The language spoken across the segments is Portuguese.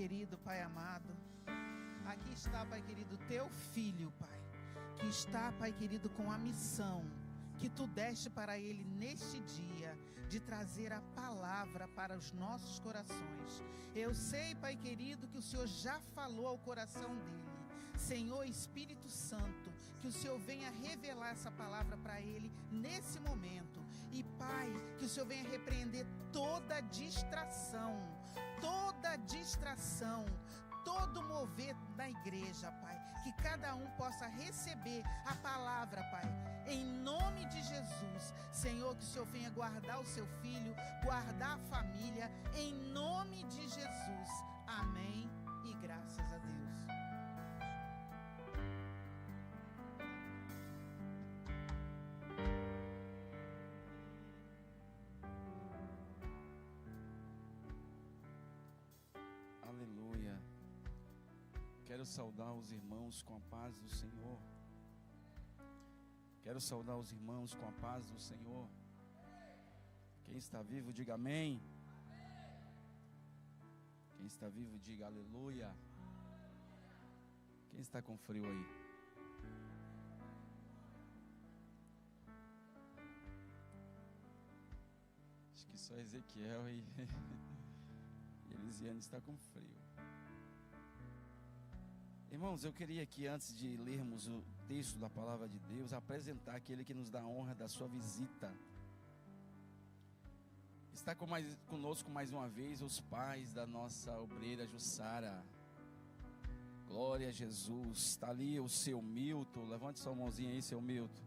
querido, Pai amado. Aqui está, Pai querido, teu filho, Pai, que está, Pai querido, com a missão que tu deste para ele neste dia, de trazer a palavra para os nossos corações. Eu sei, Pai querido, que o Senhor já falou ao coração dele. Senhor Espírito Santo, que o Senhor venha revelar essa palavra para ele nesse momento. E Pai, que o Senhor venha repreender toda distração, todo mover da igreja, Pai, que cada um possa receber a palavra, Pai, em nome de Jesus. Senhor, que o Senhor venha guardar o seu filho, guardar a família, em nome de Jesus. Amém e graças a Deus. Aleluia. Quero saudar os irmãos com a paz do Senhor. Quero saudar os irmãos com a paz do Senhor. Quem está vivo, diga amém. Quem está vivo, diga aleluia. Quem está com frio aí? Acho que só Ezequiel e Elisiane está com frio. Irmãos, eu queria que antes de lermos o texto da palavra de Deus, apresentar aquele que nos dá a honra da sua visita. Está conosco mais uma vez os pais da nossa obreira Jussara. Glória a Jesus. Está ali o seu Milton. Levante sua mãozinha aí, seu Milton.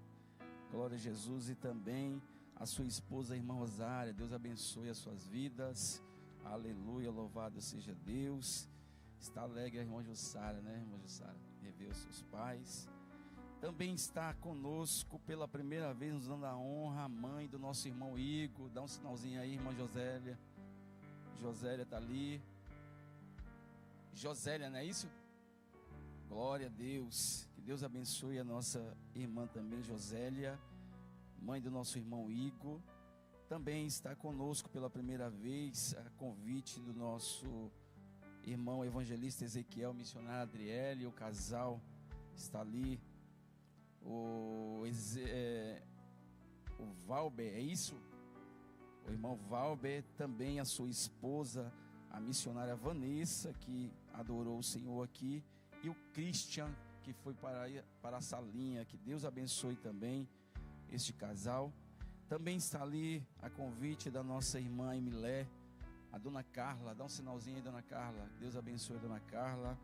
Glória a Jesus. E também a sua esposa, a irmã Rosária. Deus abençoe as suas vidas. Aleluia, louvado seja Deus. Está alegre a irmã Jussara, né, irmã Jussara? Rever os seus pais. Também está conosco pela primeira vez, nos dando a honra, a mãe do nosso irmão Igor. Dá um sinalzinho aí, irmã Josélia. Josélia está ali. Josélia, não é isso? Glória a Deus. Que Deus abençoe a nossa irmã também, Josélia, mãe do nosso irmão Igor. Também está conosco pela primeira vez, a convite do nosso irmão evangelista Ezequiel, missionário Adriele. O casal está ali. O Valber, é isso? O irmão Valber, também a sua esposa, a missionária Vanessa, que adorou o Senhor aqui. E o Christian, que foi para a salinha. Que Deus abençoe também este casal. Também está ali a convite da nossa irmã Emilé, a dona Carla. Dá um sinalzinho aí, dona Carla. Deus abençoe a dona Carla.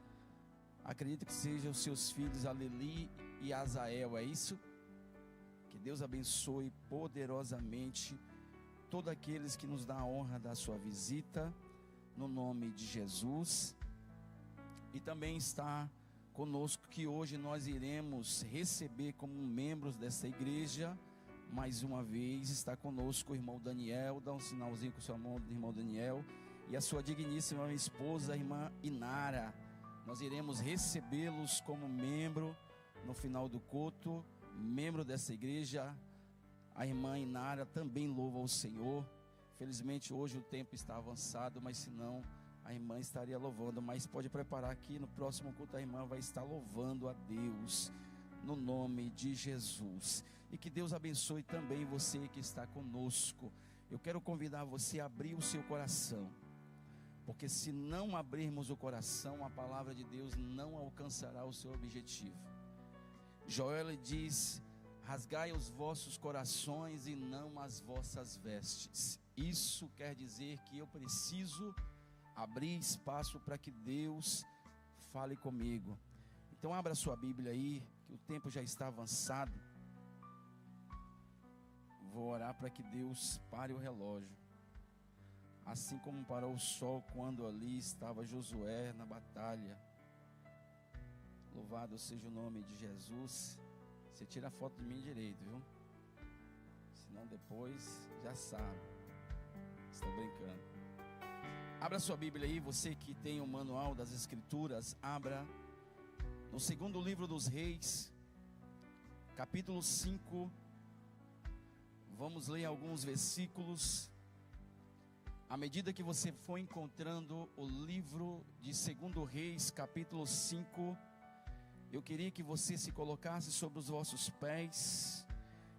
Acredito que sejam os seus filhos Aleli e Azael, é isso? Que Deus abençoe poderosamente todos aqueles que nos dão a honra da sua visita, no nome de Jesus. E também está conosco que hoje nós iremos receber como membros dessa igreja. Mais uma vez está conosco o irmão Daniel. Dá um sinalzinho com sua mão do irmão Daniel. E a sua digníssima esposa, a irmã Inara. Nós iremos recebê-los como membro no final do culto. Membro dessa igreja. A irmã Inara também louva o Senhor. Felizmente hoje o tempo está avançado, mas se não, a irmã estaria louvando. Mas pode preparar que no próximo culto a irmã vai estar louvando a Deus, no nome de Jesus. E que Deus abençoe também você que está conosco. Eu quero convidar você a abrir o seu coração, porque se não abrirmos o coração, a palavra de Deus não alcançará o seu objetivo. Joel diz: rasgai os vossos corações e não as vossas vestes. Isso quer dizer que eu preciso abrir espaço para que Deus fale comigo. Então abra sua Bíblia aí, que o tempo já está avançado. Vou orar para que Deus pare o relógio, assim como parou o sol quando ali estava Josué na batalha. Louvado seja o nome de Jesus. Você tira a foto de mim direito, viu? Senão depois já sabe. Estou brincando. Abra sua Bíblia aí, você que tem o manual das Escrituras. Abra no segundo livro dos Reis, capítulo 5. Vamos ler alguns versículos. À medida que você for encontrando o livro de 2 Reis, capítulo 5, eu queria que você se colocasse sobre os vossos pés,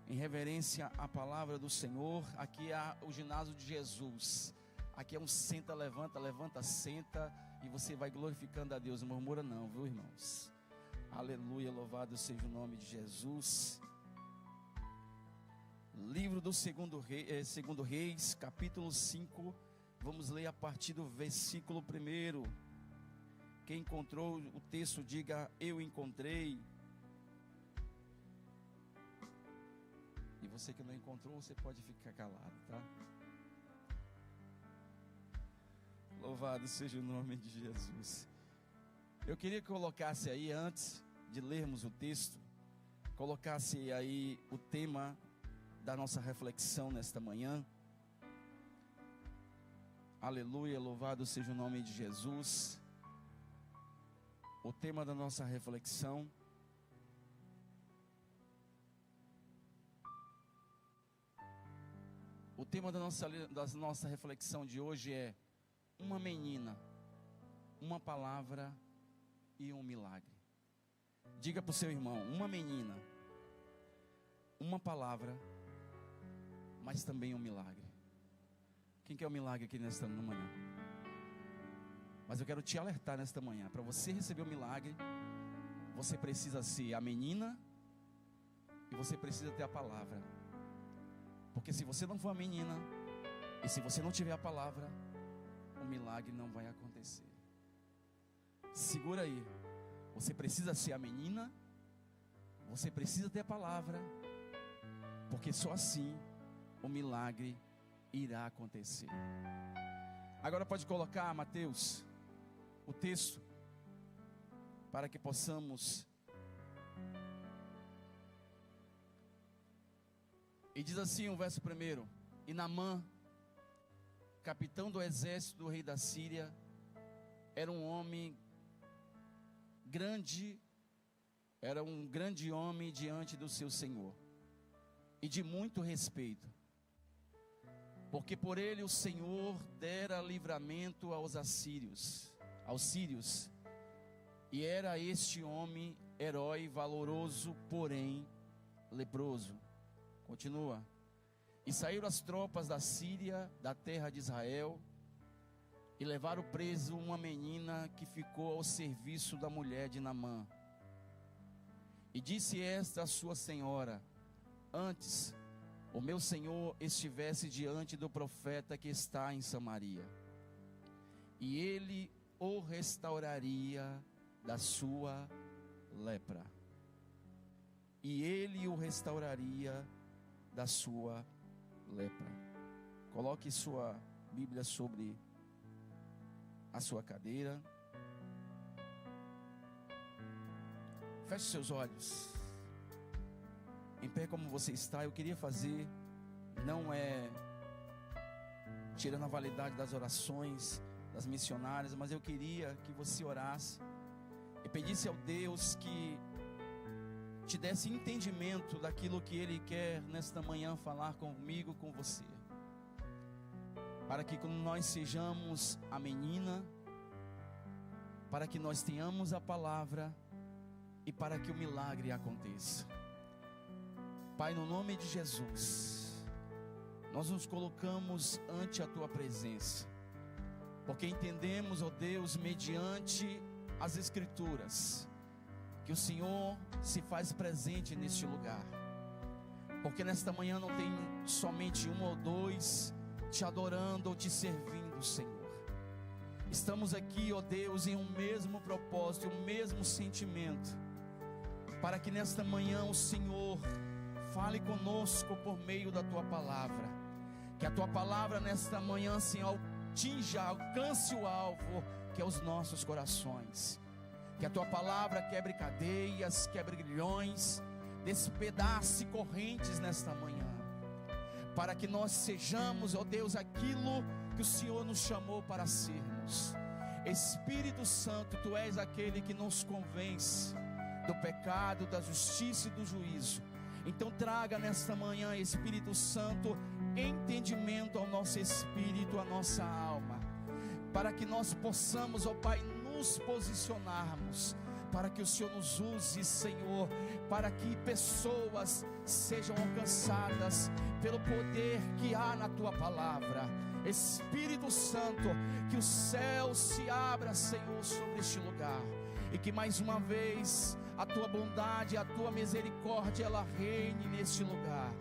em reverência à palavra do Senhor. Aqui é o ginásio de Jesus. Aqui é um senta, levanta, levanta, senta, e você vai glorificando a Deus. Não murmura não, viu, irmãos? Aleluia, louvado seja o nome de Jesus. Livro do 2 Reis, capítulo 5, vamos ler a partir do versículo 1. Quem encontrou o texto, diga: eu encontrei. E você que não encontrou, você pode ficar calado, tá? Louvado seja o nome de Jesus. Eu queria que colocasse aí, antes de lermos o texto, colocasse aí o tema da nossa reflexão nesta manhã. Aleluia, louvado seja o nome de Jesus. O tema da nossa reflexão: o tema da nossa reflexão de hoje é uma menina, uma palavra e um milagre. Diga para o seu irmão: uma menina, uma palavra, mas também um milagre. Quem quer o milagre aqui nesta manhã? Mas eu quero te alertar nesta manhã: para você receber o milagre, você precisa ser a menina e você precisa ter a palavra. Porque se você não for a menina e se você não tiver a palavra, o milagre não vai acontecer. Segura aí. Você precisa ser a menina, você precisa ter a palavra, porque só assim o milagre irá acontecer. Agora pode colocar, Mateus, o texto, para que possamos. E diz assim o verso 1: e Naamã, capitão do exército do rei da Síria, era um grande homem diante do seu senhor, e de muito respeito, porque por ele o Senhor dera livramento aos sírios, e era este homem herói, valoroso, porém leproso. Continua. E saíram as tropas da Síria, da terra de Israel, e levaram preso uma menina que ficou ao serviço da mulher de Naamã. E disse esta a sua senhora: antes o meu senhor estivesse diante do profeta que está em Samaria, e ele o restauraria da sua lepra. E ele o restauraria da sua lepra. Coloque sua Bíblia sobre a sua cadeira. Feche seus olhos. Em pé como você está. Eu queria fazer, não é tirando a validade das orações das missionárias, mas eu queria que você orasse e pedisse ao Deus que te desse entendimento daquilo que Ele quer nesta manhã falar comigo, com você, para que quando nós sejamos a menina, para que nós tenhamos a palavra e para que o milagre aconteça. Pai, no nome de Jesus, nós nos colocamos ante a Tua presença, porque entendemos, ó Deus, mediante as Escrituras, que o Senhor se faz presente neste lugar, porque nesta manhã não tem somente um ou dois te adorando ou te servindo, Senhor. Estamos aqui, ó Deus, em um mesmo propósito, um mesmo sentimento, para que nesta manhã o Senhor fale conosco por meio da Tua palavra, que a Tua palavra nesta manhã, Senhor, alcance o alvo, que é os nossos corações. Que a Tua palavra quebre cadeias, quebre grilhões, despedace correntes nesta manhã, para que nós sejamos, ó Deus, aquilo que o Senhor nos chamou para sermos. Espírito Santo, Tu és aquele que nos convence do pecado, da justiça e do juízo. Então traga nesta manhã, Espírito Santo, entendimento ao nosso espírito, à nossa alma, para que nós possamos, ó Pai, nos posicionarmos, para que o Senhor nos use, Senhor, para que pessoas sejam alcançadas pelo poder que há na Tua palavra. Espírito Santo, que o céu se abra, Senhor, sobre este lugar, e que mais uma vez a Tua bondade, a Tua misericórdia, ela reine neste lugar.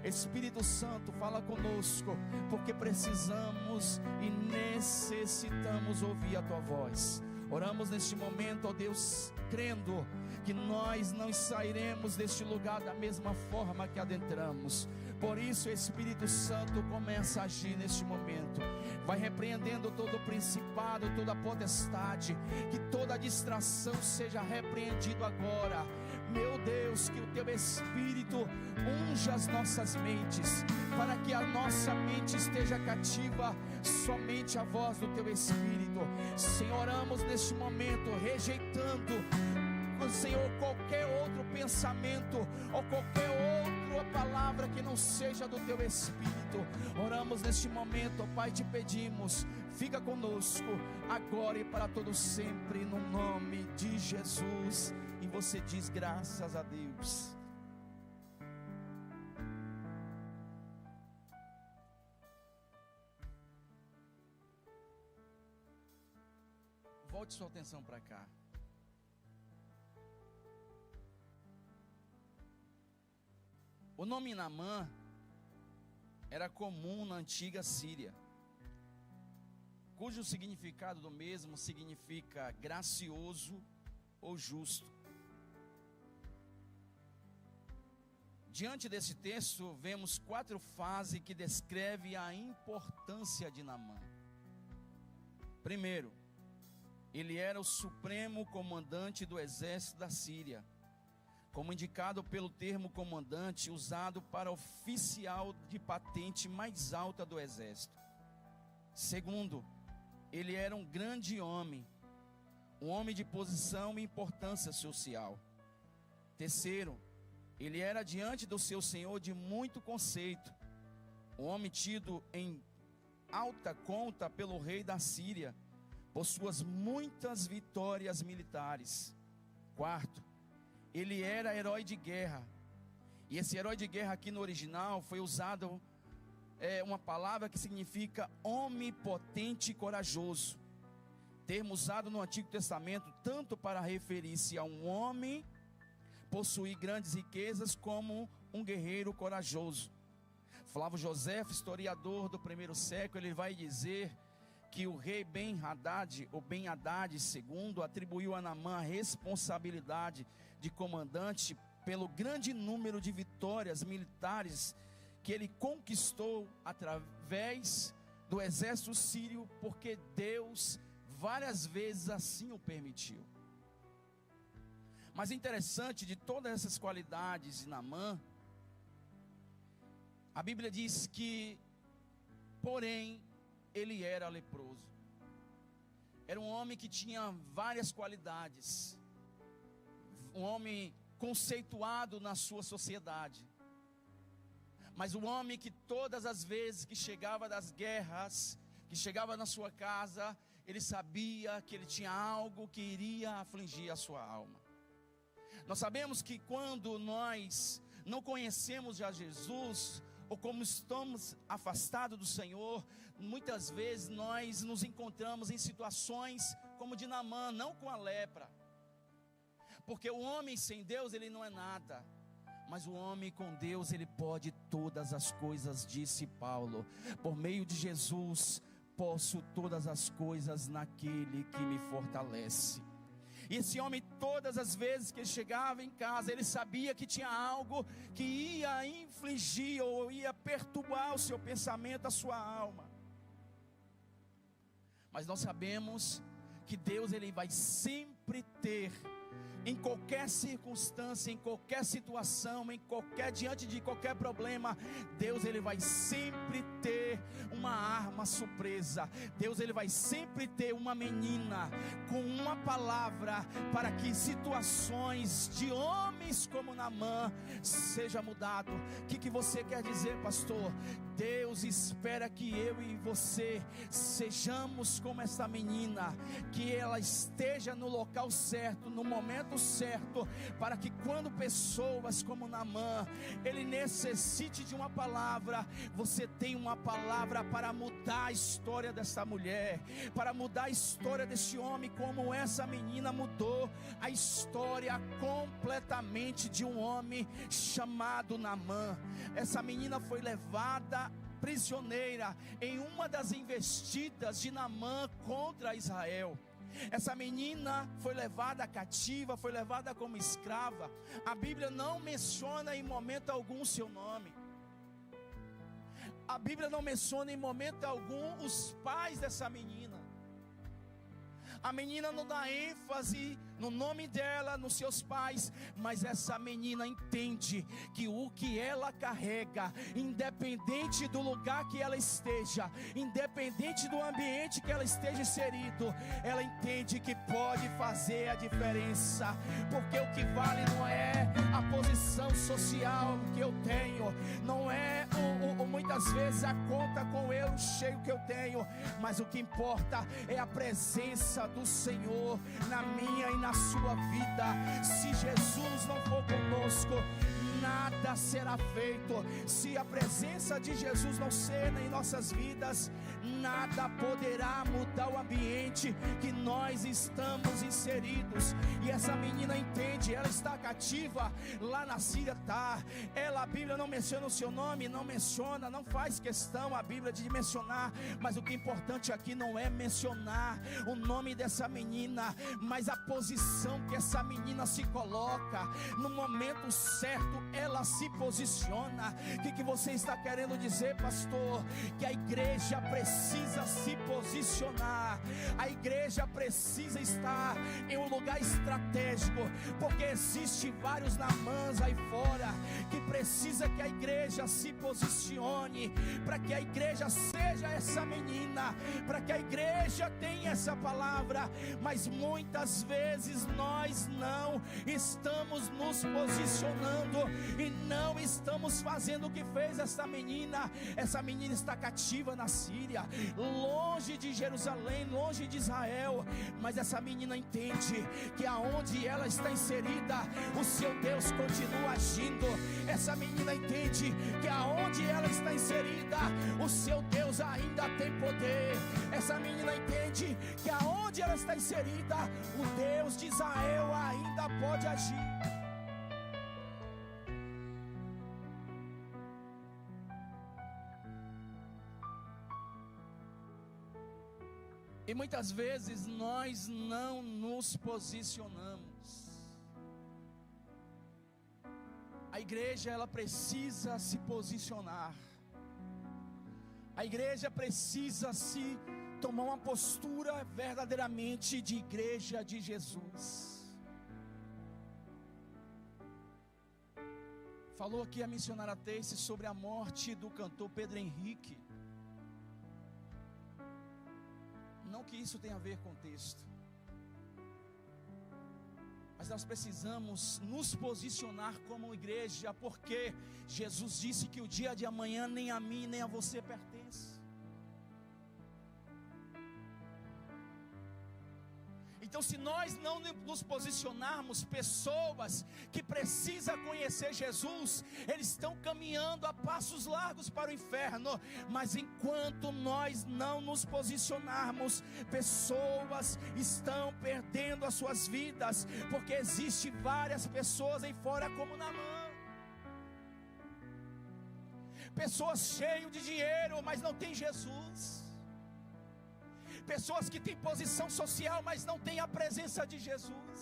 Espírito Santo, fala conosco, porque precisamos e necessitamos ouvir a Tua voz. Oramos neste momento, ó Deus, crendo que nós não sairemos deste lugar da mesma forma que adentramos. Por isso, Espírito Santo, começa a agir neste momento. Vai repreendendo todo o principado, toda a potestade, que toda distração seja repreendido agora. Meu Deus, que o Teu Espírito unja as nossas mentes, para que a nossa mente esteja cativa somente à voz do Teu Espírito. Senhor, oramos neste momento, rejeitando, Senhor, qualquer outro pensamento ou qualquer outra palavra que não seja do Teu Espírito. Oramos neste momento, ó Pai, te pedimos, fica conosco agora e para todo sempre, no nome de Jesus. E você diz: graças a Deus. Volte sua atenção para cá. O nome Naamã era comum na antiga Síria, cujo significado do mesmo significa gracioso ou justo. Diante desse texto, vemos 4 fases que descrevem a importância de Naamã. Primeiro, ele era o supremo comandante do exército da Síria, como indicado pelo termo comandante, usado para oficial de patente mais alta do exército. Segundo, ele era um grande homem, um homem de posição e importância social. Terceiro, ele era diante do seu senhor de muito conceito, um homem tido em alta conta pelo rei da Síria, por suas muitas vitórias militares. Quarto, ele era herói de guerra, e esse herói de guerra aqui no original foi usado uma palavra que significa homem potente e corajoso, termo usado no Antigo Testamento tanto para referir-se a um homem possuir grandes riquezas como um guerreiro corajoso. Flávio Joséfo, historiador do primeiro século, ele vai dizer que o rei Ben-Hadad, ou Ben-Hadad II, atribuiu a Naamã a responsabilidade de comandante pelo grande número de vitórias militares que ele conquistou através do exército sírio, porque Deus várias vezes assim o permitiu. Mas interessante, de todas essas qualidades de Naamã, a Bíblia diz que, porém, ele era leproso. Era um homem que tinha várias qualidades, um homem conceituado na sua sociedade, mas um homem que todas as vezes que chegava das guerras, que chegava na sua casa, ele sabia que ele tinha algo que iria afligir a sua alma. Nós sabemos que quando nós não conhecemos já Jesus, ou como estamos afastados do Senhor, muitas vezes nós nos encontramos em situações como de Naamã, não com a lepra, porque o homem sem Deus ele não é nada, mas o homem com Deus ele pode todas as coisas, disse Paulo. Por meio de Jesus posso todas as coisas naquele que me fortalece. E esse homem, todas as vezes que ele chegava em casa, ele sabia que tinha algo que ia infligir ou ia perturbar o seu pensamento, a sua alma. Mas nós sabemos que Deus ele vai sempre ter em qualquer circunstância, em qualquer situação, diante de qualquer problema, Deus ele vai sempre ter uma arma surpresa. Deus ele vai sempre ter uma menina com uma palavra para que situações de homens como Naamã seja mudado. O que você quer dizer, pastor? Deus espera que eu e você sejamos como essa menina, que ela esteja no local certo, no momento certo, para que quando pessoas como Naamã, ele necessite de uma palavra, você tem uma palavra para mudar a história dessa mulher, para mudar a história desse homem, como essa menina mudou a história completamente de um homem chamado Naamã. Essa menina foi levada prisioneira em uma das investidas de Naamã contra Israel. Essa menina foi levada cativa, foi levada como escrava. A Bíblia não menciona em momento algum o seu nome. A Bíblia não menciona em momento algum os pais dessa menina. A menina não dá ênfase no nome dela, nos seus pais, mas essa menina entende que o que ela carrega, independente do lugar que ela esteja, independente do ambiente que ela esteja inserido, ela entende que pode fazer a diferença, porque o que vale não é a posição social que eu tenho, não é muitas vezes a conta com euro cheio que eu tenho, mas o que importa é a presença do Senhor na minha e na sua vida. Se Jesus não for conosco, nada será feito. Se a presença de Jesus não ser em nossas vidas, nada poderá mudar o ambiente que nós estamos inseridos. E essa menina entende, ela está cativa lá na Síria, tá? A Bíblia não menciona o seu nome, não menciona, não faz questão a Bíblia de mencionar, mas o que é importante aqui não é mencionar o nome dessa menina, mas a posição que essa menina se coloca. No momento certo ela se posiciona. O que você está querendo dizer, pastor? Que a igreja precisa se posicionar, a igreja precisa estar em um lugar estratégico, porque existe vários Naamãs aí fora, que precisa que a igreja se posicione, para que a igreja seja essa menina, para que a igreja tenha essa palavra, mas muitas vezes nós não estamos nos posicionando e não estamos fazendo o que fez essa menina. Essa menina está cativa na Síria, longe de Jerusalém, longe de Israel, mas essa menina entende que aonde ela está inserida, o seu Deus continua agindo. Essa menina entende que aonde ela está inserida, o seu Deus ainda tem poder. Essa menina entende que aonde ela está inserida, o Deus de Israel ainda pode agir. E muitas vezes nós não nos posicionamos. A igreja ela precisa se posicionar. A igreja precisa se tomar uma postura verdadeiramente de igreja de Jesus. Falou aqui a missionária Teice sobre a morte do cantor Pedro Henrique. Não que isso tenha a ver com o texto, mas nós precisamos nos posicionar como igreja, porque Jesus disse que o dia de amanhã nem a mim nem a você pertence. Então, se nós não nos posicionarmos, pessoas que precisam conhecer Jesus, eles estão caminhando a passos largos para o inferno. Mas enquanto nós não nos posicionarmos, pessoas estão perdendo as suas vidas, porque existe várias pessoas aí fora como Naamã. Pessoas cheias de dinheiro, mas não tem Jesus. Pessoas que têm posição social, mas não têm a presença de Jesus.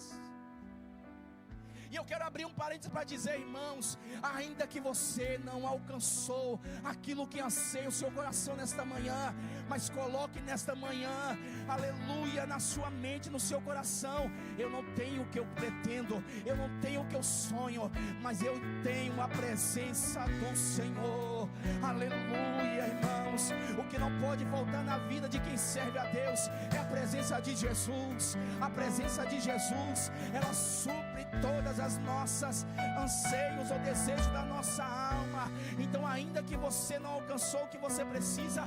E eu quero abrir um parênteses para dizer, irmãos, ainda que você não alcançou aquilo que anseia o seu coração nesta manhã, mas coloque nesta manhã, aleluia, na sua mente, no seu coração: eu não tenho o que eu pretendo, eu não tenho o que eu sonho, mas eu tenho a presença do Senhor. Aleluia, irmãos. O que não pode faltar na vida de quem serve a Deus é a presença de Jesus. A presença de Jesus, ela supre todas as nossas anseios ou desejos da nossa alma. Então, ainda que você não alcançou o que você precisa,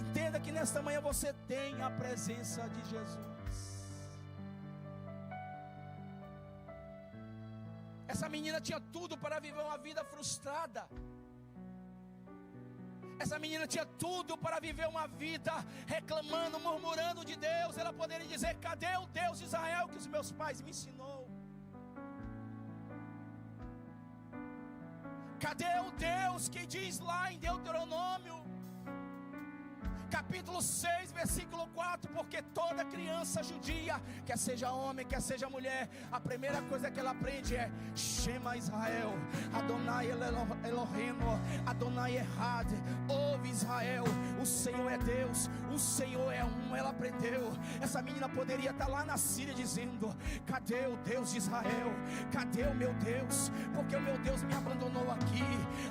entenda que nesta manhã você tem a presença de Jesus. Essa menina tinha tudo para viver uma vida frustrada. Essa menina tinha tudo para viver uma vida reclamando, murmurando de Deus. Ela poderia dizer: cadê o Deus de Israel que os meus pais me ensinou? Cadê o Deus que diz lá em Deuteronômio capítulo 6, versículo 4, porque toda criança judia, quer seja homem, quer seja mulher, a primeira coisa que ela aprende é: Shema Israel, Adonai Eloheinu, Adonai Echad. Ouve Israel, o Senhor é Deus, o Senhor é um. Ela aprendeu. Essa menina poderia estar lá na Síria dizendo: cadê o Deus de Israel? Cadê o meu Deus? Porque o meu Deus me abandonou aqui.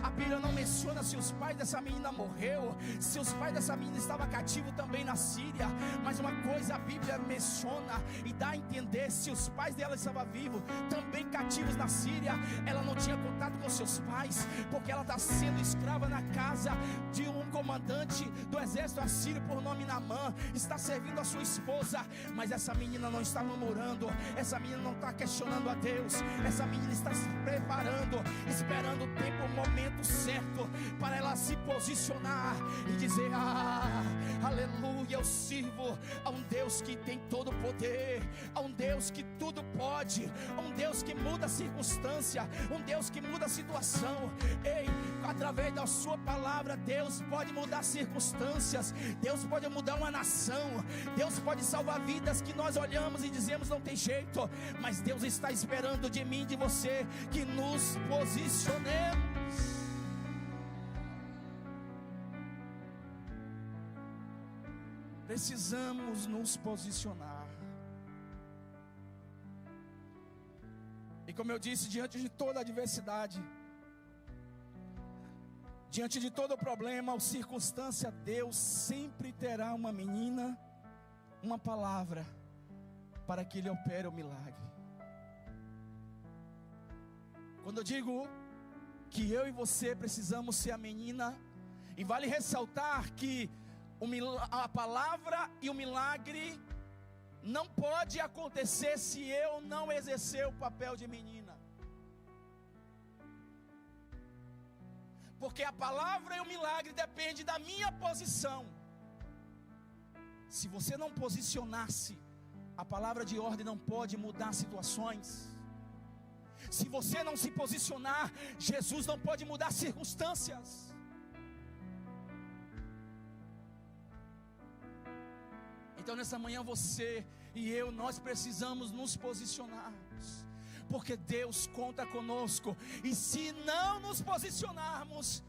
A Bíblia não menciona se os pais dessa menina morreu, se os pais dessa menina estava cativo também na Síria, mas uma coisa a Bíblia menciona e dá a entender: se os pais dela estavam vivos, também cativos na Síria, ela não tinha contato com seus pais, porque ela está sendo escrava na casa de um comandante do exército assírio por nome Naamã, está servindo a sua esposa. Mas essa menina não está murmurando, essa menina não está questionando a Deus, essa menina está se preparando, esperando o tempo, o momento certo para ela se posicionar e dizer: aleluia, eu sirvo a um Deus que tem todo o poder, a um Deus que tudo pode, a um Deus que muda a circunstância, um Deus que muda a situação. Ei, através da sua palavra, Deus pode mudar circunstâncias, Deus pode mudar uma nação, Deus pode salvar vidas que nós olhamos e dizemos: não tem jeito. Mas Deus está esperando de mim e de você que nos posicionemos. Precisamos nos posicionar. E como eu disse, diante de toda a adversidade, diante de todo o problema ou circunstância, Deus sempre terá uma menina, uma palavra, para que Ele opere o milagre. Quando eu digo que eu e você precisamos ser a menina, e vale ressaltar que a palavra e o milagre não pode acontecer se eu não exercer o papel de menina. Porque a palavra e o milagre dependem da minha posição. Se você não posicionar-se, a palavra de ordem não pode mudar situações. Se você não se posicionar, Jesus não pode mudar circunstâncias. Então nessa manhã você e eu, nós precisamos nos posicionarmos, porque Deus conta conosco. E se não nos posicionarmos,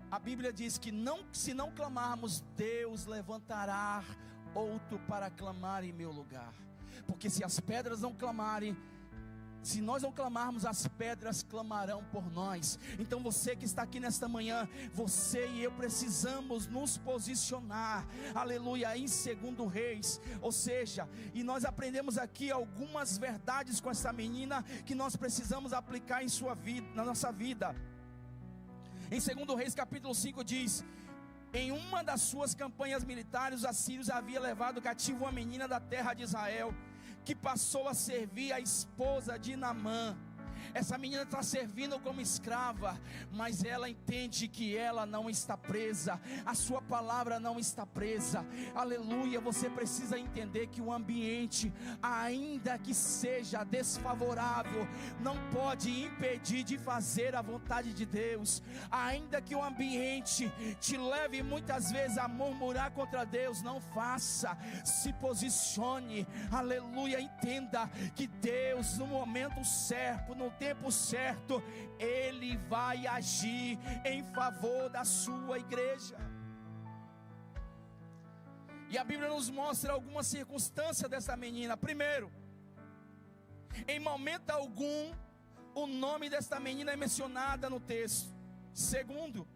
a Bíblia diz que se não clamarmos, Deus levantará outro para clamar em meu lugar. Porque se as pedras não clamarem, se nós não clamarmos, as pedras clamarão por nós. Então você que está aqui nesta manhã, você e eu precisamos nos posicionar, aleluia, em 2 Reis. Ou seja, e nós aprendemos aqui algumas verdades com essa menina que nós precisamos aplicar em sua vida, na nossa vida. Em 2 Reis capítulo 5 diz: em uma das suas campanhas militares, os assírios haviam levado cativo uma menina da terra de Israel, que passou a servir a esposa de Naamã. Essa menina está servindo como escrava, mas ela entende que ela não está presa, a sua palavra não está presa. Aleluia, você precisa entender que o ambiente, ainda que seja desfavorável, não pode impedir de fazer a vontade de Deus. Ainda que o ambiente te leve muitas vezes a murmurar contra Deus, não faça, se posicione. Aleluia, entenda que Deus no momento certo, no tempo certo, Ele vai agir em favor da sua igreja. E a Bíblia nos mostra algumas circunstâncias dessa menina. Primeiro, em momento algum, o nome desta menina é mencionada no texto. Segundo,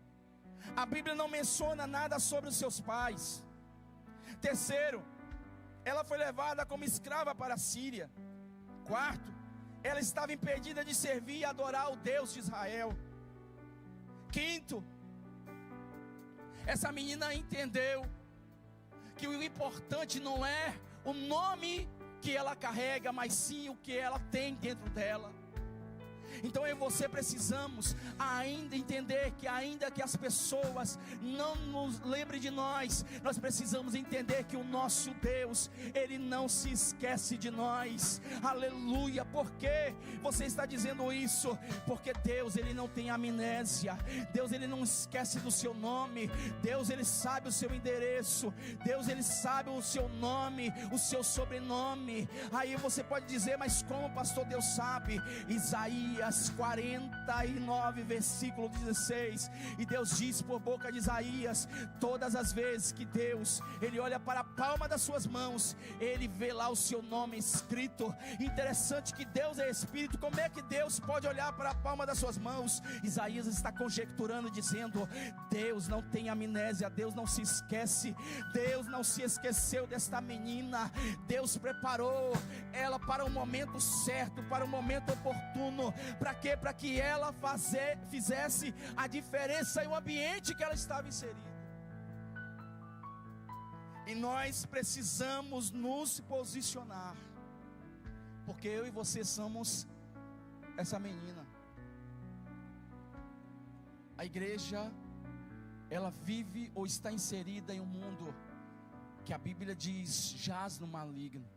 a Bíblia não menciona nada sobre os seus pais. Terceiro, ela foi levada como escrava para a Síria. Quarto, ela estava impedida de servir e adorar o Deus de Israel. Quinto, essa menina entendeu que o importante não é o nome que ela carrega, mas sim o que ela tem dentro dela. Então eu e você precisamos ainda entender que ainda que as pessoas não nos lembrem de nós, nós precisamos entender que o nosso Deus, Ele não se esquece de nós. Aleluia. Por que você está dizendo isso? Porque Deus, Ele não tem amnésia. Deus, Ele não esquece do seu nome. Deus, Ele sabe o seu endereço. Deus, Ele sabe o seu nome, o seu sobrenome. Aí você pode dizer, mas como, pastor, Deus sabe? Isaías 49, versículo 16. E Deus diz por boca de Isaías: todas as vezes que Deus, Ele olha para a palma das suas mãos, Ele vê lá o seu nome escrito. Interessante que Deus é Espírito. Como é que Deus pode olhar para a palma das suas mãos? Isaías está conjecturando, dizendo: Deus não tem amnésia, Deus não se esquece. Deus não se esqueceu desta menina. Deus preparou ela para o momento certo, para o momento oportuno. Para quê? Para que ela fizesse a diferença em o ambiente que ela estava inserida. E nós precisamos nos posicionar, porque eu e você somos essa menina. A igreja, ela vive ou está inserida em um mundo que a Bíblia diz jaz no maligno.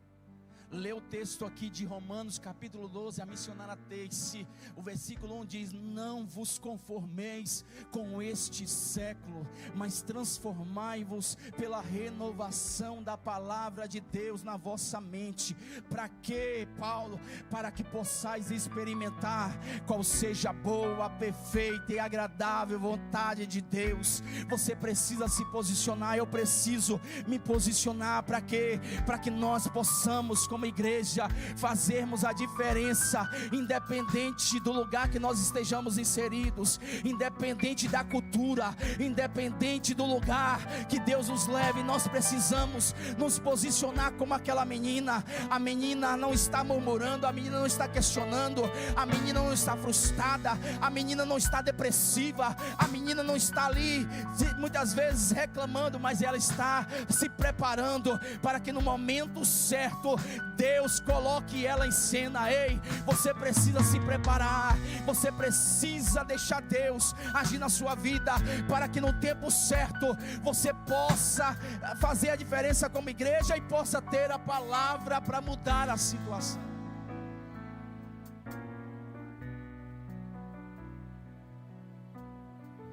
Lê o texto aqui de Romanos capítulo 12, a missionária Teice, o versículo 1 diz: não vos conformeis com este século, mas transformai-vos pela renovação da palavra de Deus na vossa mente. Para quê, Paulo? Para que possais experimentar qual seja a boa, perfeita e agradável vontade de Deus. Você precisa se posicionar, eu preciso me posicionar. Para quê? Para que nós possamos, como igreja, fazermos a diferença, independente do lugar que nós estejamos inseridos, independente da cultura, independente do lugar que Deus nos leve. Nós precisamos nos posicionar como aquela menina. A menina não está murmurando, a menina não está questionando, a menina não está frustrada, a menina não está depressiva, a menina não está ali muitas vezes reclamando, mas ela está se preparando para que no momento certo Deus coloque ela em cena. Ei, você precisa se preparar, você precisa deixar Deus agir na sua vida, para que no tempo certo você possa fazer a diferença como igreja e possa ter a palavra para mudar a situação.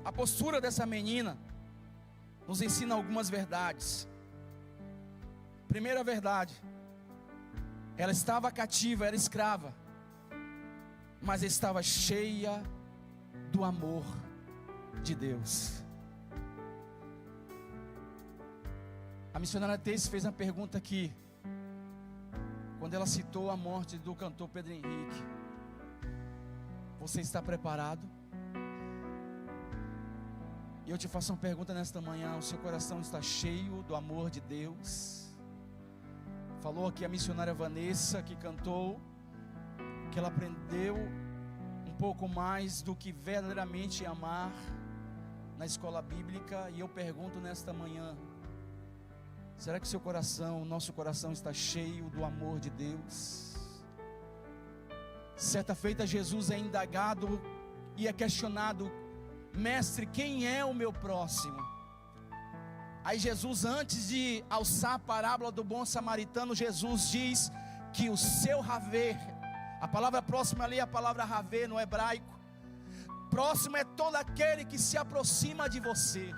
A postura dessa menina nos ensina algumas verdades. Primeira verdade: ela estava cativa, era escrava, mas estava cheia do amor de Deus. A missionária Teice fez uma pergunta aqui, quando ela citou a morte do cantor Pedro Henrique: você está preparado? E eu te faço uma pergunta nesta manhã: o seu coração está cheio do amor de Deus? Falou aqui a missionária Vanessa, que cantou que ela aprendeu um pouco mais do que verdadeiramente amar na escola bíblica. E eu pergunto nesta manhã: será que seu coração, o nosso coração está cheio do amor de Deus? Certa feita Jesus é indagado e é questionado: mestre, quem é o meu próximo? Aí Jesus, antes de alçar a parábola do bom samaritano, Jesus diz que o seu haver, a palavra próxima ali é a palavra haver no hebraico. Próximo é todo aquele que se aproxima de você.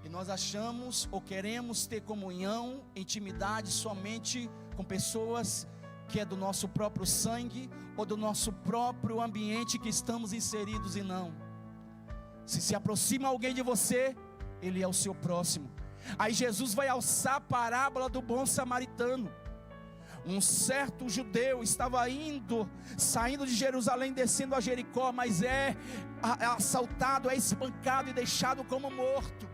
E nós achamos ou queremos ter comunhão, intimidade somente com pessoas que é do nosso próprio sangue ou do nosso próprio ambiente que estamos inseridos e não. Se aproxima alguém de você, ele é o seu próximo. Aí Jesus vai alçar a parábola do bom samaritano. Um certo judeu estava saindo de Jerusalém, descendo a Jericó, mas é assaltado, é espancado e deixado como morto.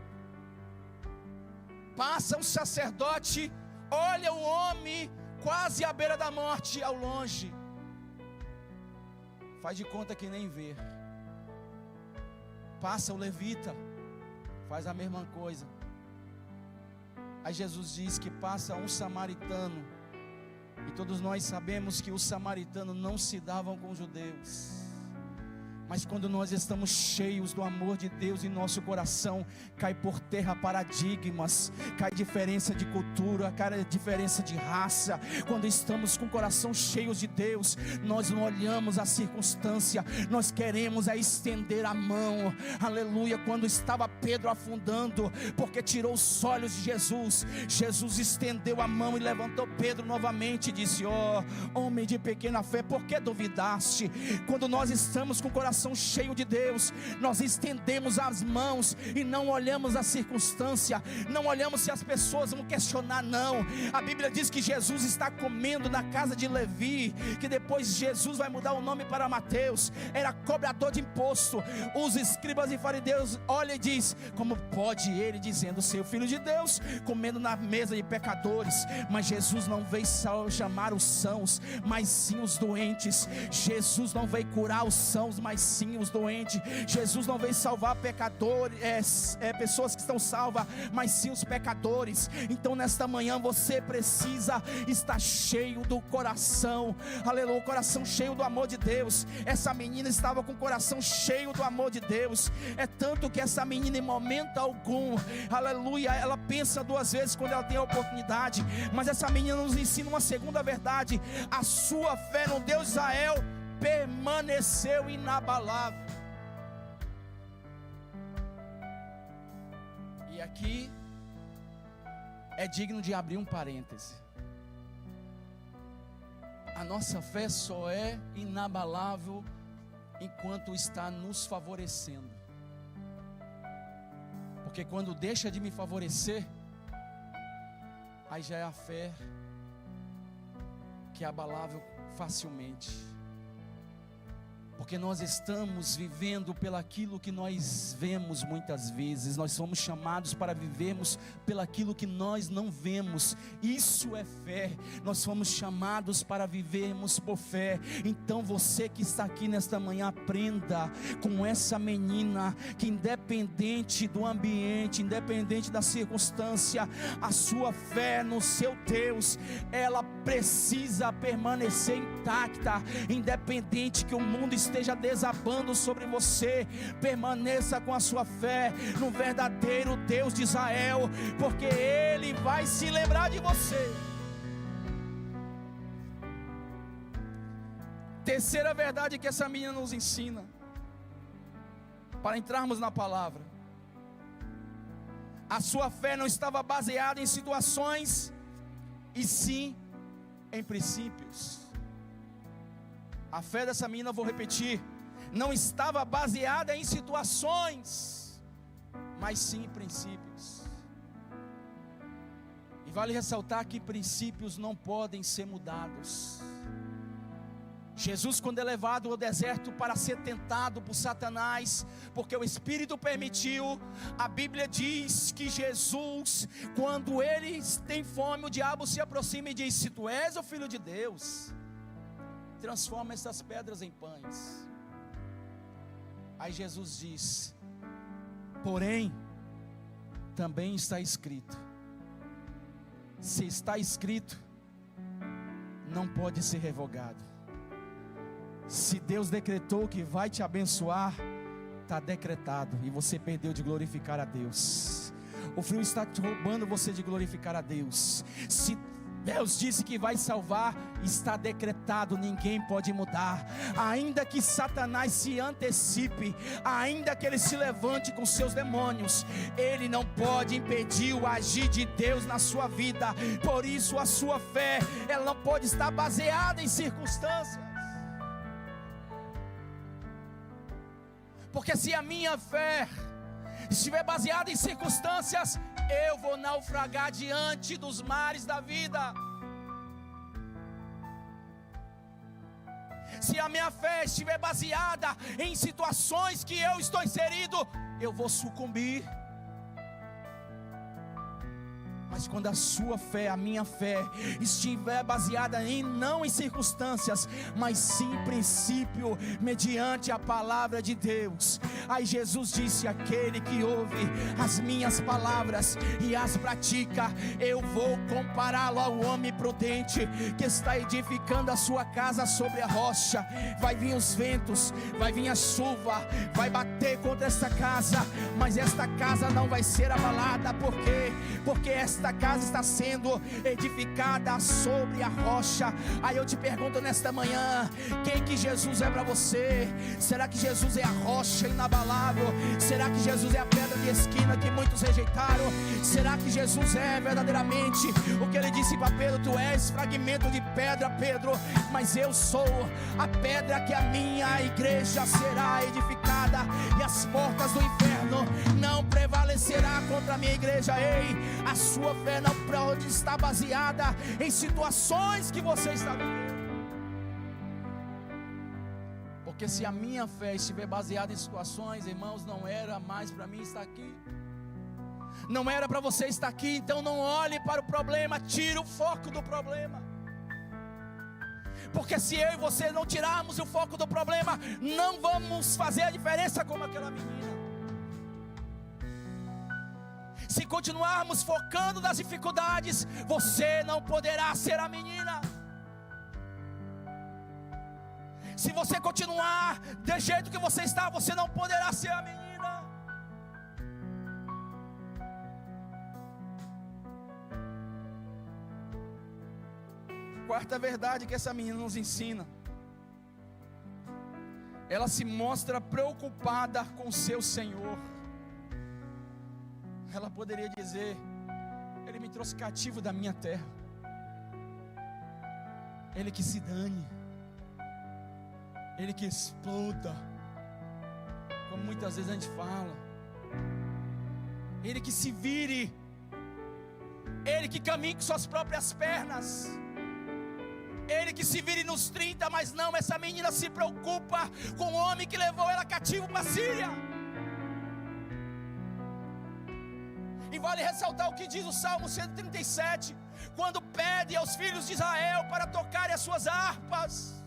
Passa um sacerdote, olha o homem quase à beira da morte ao longe, faz de conta que nem vê. Passa o levita, faz a mesma coisa. Aí Jesus diz que passa um samaritano, e todos nós sabemos que os samaritanos não se davam com os judeus. Mas quando nós estamos cheios do amor de Deus em nosso coração, cai por terra paradigmas, cai diferença de cultura, cai diferença de raça. Quando estamos com o coração cheio de Deus, nós não olhamos a circunstância, nós queremos estender a mão. Aleluia. Quando estava Pedro afundando, porque tirou os olhos de Jesus, Jesus estendeu a mão e levantou Pedro novamente e disse: ó, homem de pequena fé, por que duvidaste? Quando nós estamos com o coração cheio de Deus, nós estendemos as mãos e não olhamos a circunstância, não olhamos se as pessoas vão questionar, não. A Bíblia diz que Jesus está comendo na casa de Levi, que depois Jesus vai mudar o nome para Mateus, era cobrador de imposto. Os escribas e fariseus olham e diz: como pode ele, dizendo ser o filho de Deus, comendo na mesa de pecadores? Mas Jesus não veio chamar os sãos, mas sim os doentes. Jesus não veio curar os sãos, mas sim os doentes. Jesus não veio salvar pecadores, pessoas que estão salvas, mas sim os pecadores. Então nesta manhã você precisa estar cheio do coração, aleluia, o coração cheio do amor de Deus. Essa menina estava com o coração cheio do amor de Deus, é tanto que essa menina em momento algum, aleluia, ela pensa duas vezes quando ela tem a oportunidade. Mas essa menina nos ensina uma segunda verdade: a sua fé no Deus de Israel permaneceu inabalável. E aqui é digno de abrir um parêntese. A nossa fé só é inabalável enquanto está nos favorecendo. Porque quando deixa de me favorecer, aí já é a fé que é abalável facilmente. Porque nós estamos vivendo pelaquilo que nós vemos muitas vezes. Nós somos chamados para vivermos pelaquilo que nós não vemos. Isso é fé. Nós fomos chamados para vivermos por fé. Então você que está aqui nesta manhã, aprenda com essa menina, que independente do ambiente, independente da circunstância, a sua fé no seu Deus, ela precisa permanecer intacta. Independente que o mundo esteja desabando sobre você, permaneça com a sua fé no verdadeiro Deus de Israel, porque Ele vai se lembrar de você. Terceira verdade que essa menina nos ensina, para entrarmos na palavra: a sua fé não estava baseada em situações, e sim em princípios. A fé dessa menina, vou repetir, não estava baseada em situações, mas sim em princípios. E vale ressaltar que princípios não podem ser mudados. Jesus, quando é levado ao deserto para ser tentado por Satanás, porque o Espírito permitiu, a Bíblia diz que Jesus, quando ele tem fome, o diabo se aproxima e diz: se tu és o Filho de Deus, transforma essas pedras em pães. Aí Jesus diz: porém, também está escrito. Se está escrito, não pode ser revogado. Se Deus decretou que vai te abençoar, está decretado, e você perdeu de glorificar a Deus. O frio está te roubando você de glorificar a Deus. Se Deus disse que vai salvar, está decretado, ninguém pode mudar. Ainda que Satanás se antecipe, ainda que ele se levante com seus demônios, ele não pode impedir o agir de Deus na sua vida. Por isso a sua fé, ela não pode estar baseada em circunstâncias. Porque se a minha fé estiver baseada em circunstâncias, eu vou naufragar diante dos mares da vida. Se a minha fé estiver baseada em situações que eu estou inserido, eu vou sucumbir. Mas quando a sua fé, a minha fé, estiver baseada não em circunstâncias, mas sim em princípio, mediante a palavra de Deus. Aí Jesus disse: aquele que ouve as minhas palavras e as pratica, eu vou compará-lo ao homem prudente, que está edificando a sua casa sobre a rocha. Vai vir os ventos, vai vir a chuva, vai bater contra esta casa, mas esta casa não vai ser abalada. Por quê? Porque esta casa está sendo edificada sobre a rocha. Aí eu te pergunto nesta manhã: quem que Jesus é para você? Será que Jesus é a rocha inabalável? Será que Jesus é a pedra de esquina que muitos rejeitaram? Será que Jesus é verdadeiramente o que ele disse para Pedro: tu és fragmento de pedra, Pedro, mas eu sou a pedra que a minha igreja será edificada, e as portas do inferno não prevalecerá contra a minha igreja. Ei, a sua fé não pode estar baseada em situações que você está vivendo. Porque se a minha fé estiver baseada em situações, irmãos, não era mais para mim estar aqui, não era para você estar aqui. Então não olhe para o problema, tire o foco do problema. Porque se eu e você não tirarmos o foco do problema, não vamos fazer a diferença como aquela menina. Se continuarmos focando nas dificuldades, você não poderá ser a menina. Se você continuar do jeito que você está, você não poderá ser a menina. Quarta verdade que essa menina nos ensina: ela se mostra preocupada com seu Senhor. Ela poderia dizer: ele me trouxe cativo da minha terra, ele que se dane, ele que exploda, como muitas vezes a gente fala, ele que se vire, ele que caminhe com suas próprias pernas, ele que se vire nos 30. Mas não, essa menina se preocupa com o homem que levou ela cativo para a Síria. E vale ressaltar o que diz o Salmo 137, quando pede aos filhos de Israel para tocarem as suas harpas.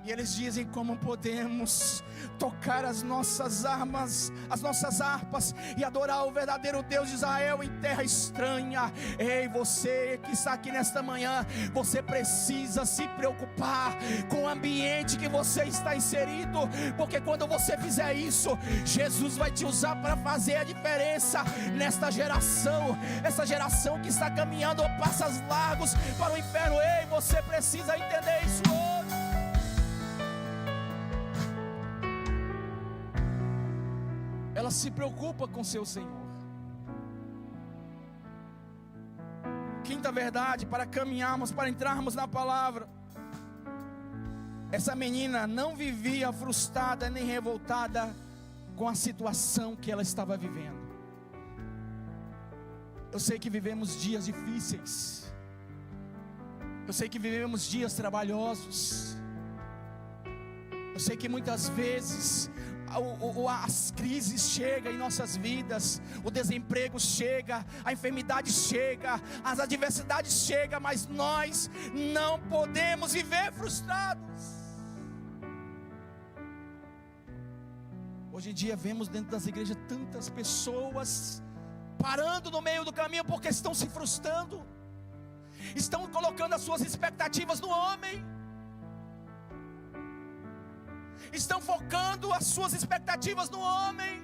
E eles dizem: como podemos tocar as nossas harpas e adorar o verdadeiro Deus de Israel em terra estranha? Ei, você que está aqui nesta manhã, você precisa se preocupar com o ambiente que você está inserido, porque quando você fizer isso, Jesus vai te usar para fazer a diferença nesta geração, essa geração que está caminhando a passos largos para o inferno. Ei, você precisa entender isso hoje. Ela se preocupa com seu Senhor. Quinta verdade, para caminharmos, para entrarmos na palavra: essa menina não vivia frustrada nem revoltada com a situação que ela estava vivendo. Eu sei que vivemos dias difíceis, eu sei que vivemos dias trabalhosos, eu sei que muitas vezes as crises chegam em nossas vidas, o desemprego chega, a enfermidade chega, as adversidades chegam, mas nós não podemos viver frustrados. Hoje em dia vemos dentro das igrejas tantas pessoas parando no meio do caminho porque estão se frustrando, estão colocando as suas expectativas no homem, estão focando as suas expectativas no homem.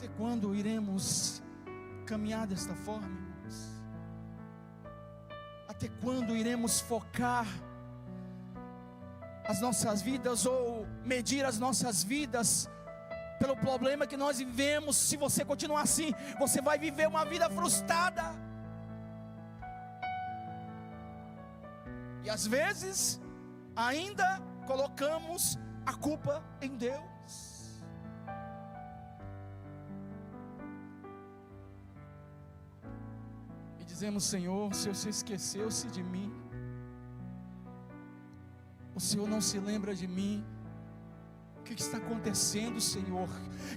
Até quando iremos caminhar desta forma, irmãos? Até quando iremos focar as nossas vidas ou medir as nossas vidas pelo problema que nós vivemos? Se você continuar assim, você vai viver uma vida frustrada. E às vezes ainda colocamos a culpa em Deus. E dizemos: Senhor, o Senhor se esqueceu-se de mim. O Senhor não se lembra de mim. O que está acontecendo, Senhor?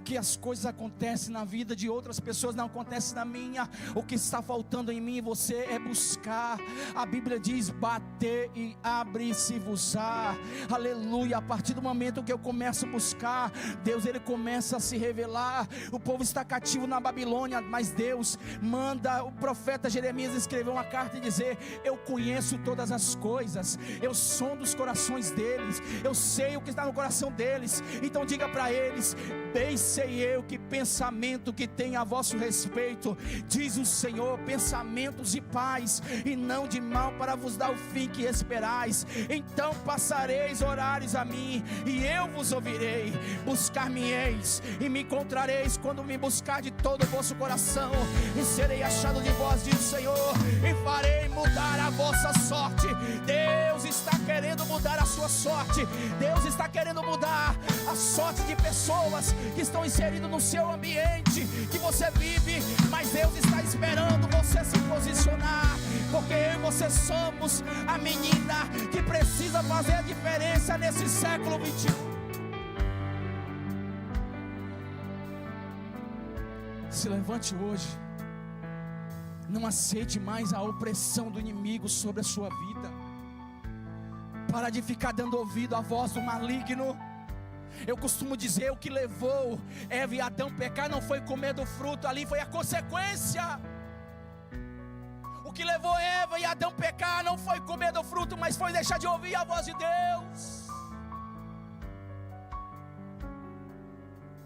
Que as coisas acontecem na vida de outras pessoas, não acontecem na minha. O que está faltando em mim e você é buscar. A Bíblia diz: bater e abre-se-vos-á. Aleluia. A partir do momento que eu começo a buscar Deus, Ele começa a se revelar. O povo está cativo na Babilônia, mas Deus manda o profeta Jeremias escrever uma carta e dizer: eu conheço todas as coisas, eu sondo os corações deles, eu sei o que está no coração deles. Então diga para eles: bem sei eu que pensamento que tem a vosso respeito, diz o Senhor, pensamentos de paz e não de mal, para vos dar o fim que esperais. Então passareis horários a mim, e eu vos ouvirei. Buscar-me-eis e me encontrareis, quando me buscar de todo o vosso coração. E serei achado de vós, diz o Senhor, e farei mudar a vossa sorte. Deus está querendo mudar a sua sorte. Deus está querendo mudar a sorte de pessoas que estão inseridas no seu ambiente, que você vive, mas Deus está esperando você se posicionar, porque eu e você somos a menina que precisa fazer a diferença nesse século 21. Se levante hoje, não aceite mais a opressão do inimigo sobre a sua vida. Para de ficar dando ouvido à voz do maligno. Eu costumo dizer: o que levou Eva e Adão a pecar não foi comer do fruto, ali foi a consequência. O que levou Eva e Adão a pecar não foi comer do fruto, mas foi deixar de ouvir a voz de Deus.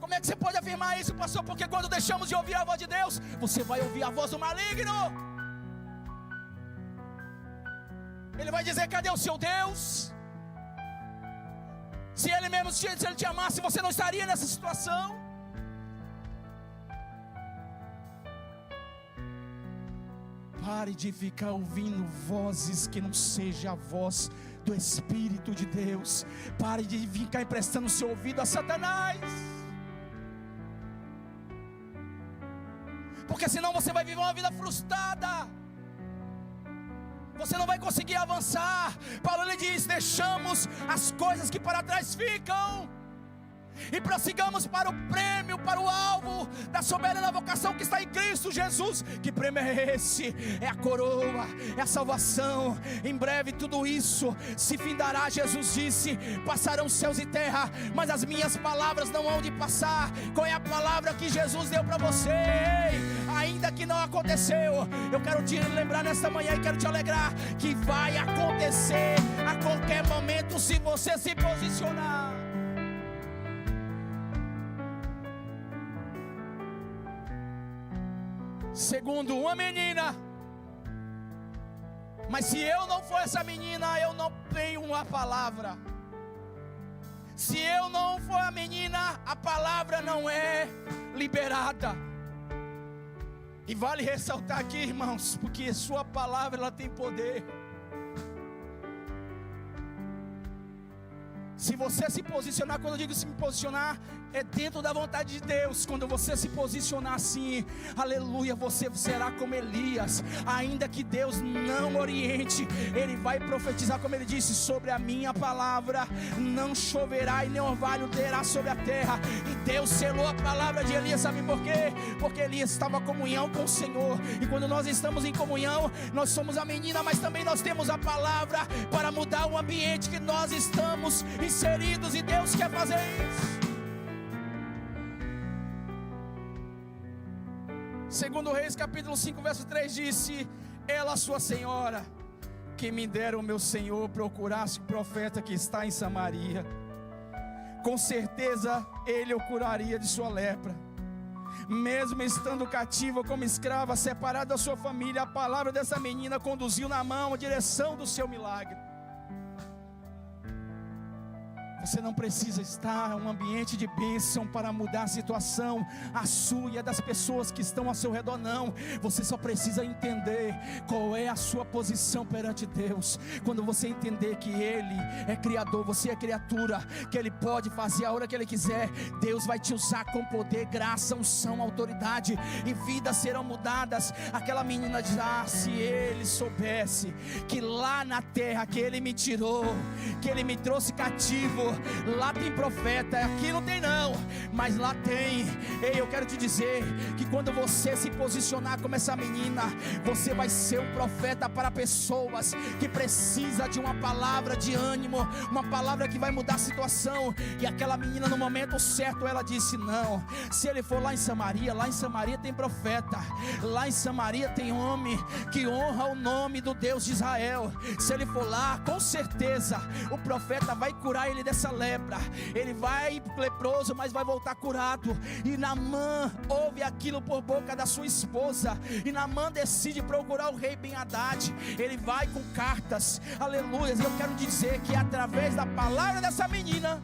Como é que você pode afirmar isso, pastor? Porque quando deixamos de ouvir a voz de Deus, você vai ouvir a voz do maligno. Ele vai dizer: cadê o seu Deus? Se Ele mesmo, se Ele te amasse, você não estaria nessa situação. Pare de ficar ouvindo vozes que não seja a voz do Espírito de Deus. Pare de ficar emprestando seu ouvido a Satanás, porque senão você vai viver uma vida frustrada. Você não vai conseguir avançar. Paulo, ele diz: deixamos as coisas que para trás ficam e prossigamos para o prêmio, para o alvo da soberana vocação que está em Cristo Jesus. Que prêmio é esse? É a coroa, é a salvação. Em breve tudo isso se findará. Jesus disse: passarão céus e terra, mas as minhas palavras não hão de passar. Qual é a palavra que Jesus deu para você? Ainda que não aconteceu, eu quero te lembrar nesta manhã e quero te alegrar que vai acontecer a qualquer momento, se você se posicionar. Segundo, uma menina. Mas se eu não for essa menina, eu não tenho uma palavra. Se eu não for a menina, a palavra não é liberada. E vale ressaltar aqui, irmãos, porque sua palavra, ela tem poder. Se você se posicionar, quando eu digo se posicionar, é dentro da vontade de Deus. Quando você se posicionar assim, aleluia, você será como Elias. Ainda que Deus não oriente, ele vai profetizar, como ele disse: sobre a minha palavra não choverá e nem orvalho terá sobre a terra. E Deus selou a palavra de Elias, sabe por quê? Porque Elias estava em comunhão com o Senhor. E quando nós estamos em comunhão, nós somos a menina, mas também nós temos a palavra para mudar o ambiente que nós estamos inseridos, e Deus quer fazer isso. Segundo Reis capítulo 5 verso 3 disse: ela, sua senhora, que me dera o meu senhor procurasse o profeta que está em Samaria, com certeza ele o curaria de sua lepra. Mesmo estando cativa como escrava, separada da sua família, a palavra dessa menina conduziu Naamã a direção do seu milagre. Você não precisa estar em um ambiente de bênção para mudar a situação, a sua e a das pessoas que estão ao seu redor, não. Você só precisa entender qual é a sua posição perante Deus. Quando você entender que Ele é Criador, você é criatura, que Ele pode fazer a hora que Ele quiser, Deus vai te usar com poder, graça, unção, autoridade, e vidas serão mudadas. Aquela menina diz: se Ele soubesse que lá na terra que Ele me tirou, que Ele me trouxe cativo, lá tem profeta, aqui não tem não, mas lá tem. Ei, eu quero te dizer que quando você se posicionar como essa menina, você vai ser um profeta para pessoas que precisam de uma palavra de ânimo, uma palavra que vai mudar a situação. E aquela menina, no momento certo, ela disse: não, se ele for lá em Samaria tem profeta, lá em Samaria tem homem que honra o nome do Deus de Israel. Se ele for lá, com certeza o profeta vai curar ele dessa lepra. Ele vai leproso, mas vai voltar curado. E Naamã ouve aquilo por boca da sua esposa, e Naamã decide procurar o rei Ben-Hadad. Ele vai com cartas, aleluia. E eu quero dizer que através da palavra dessa menina,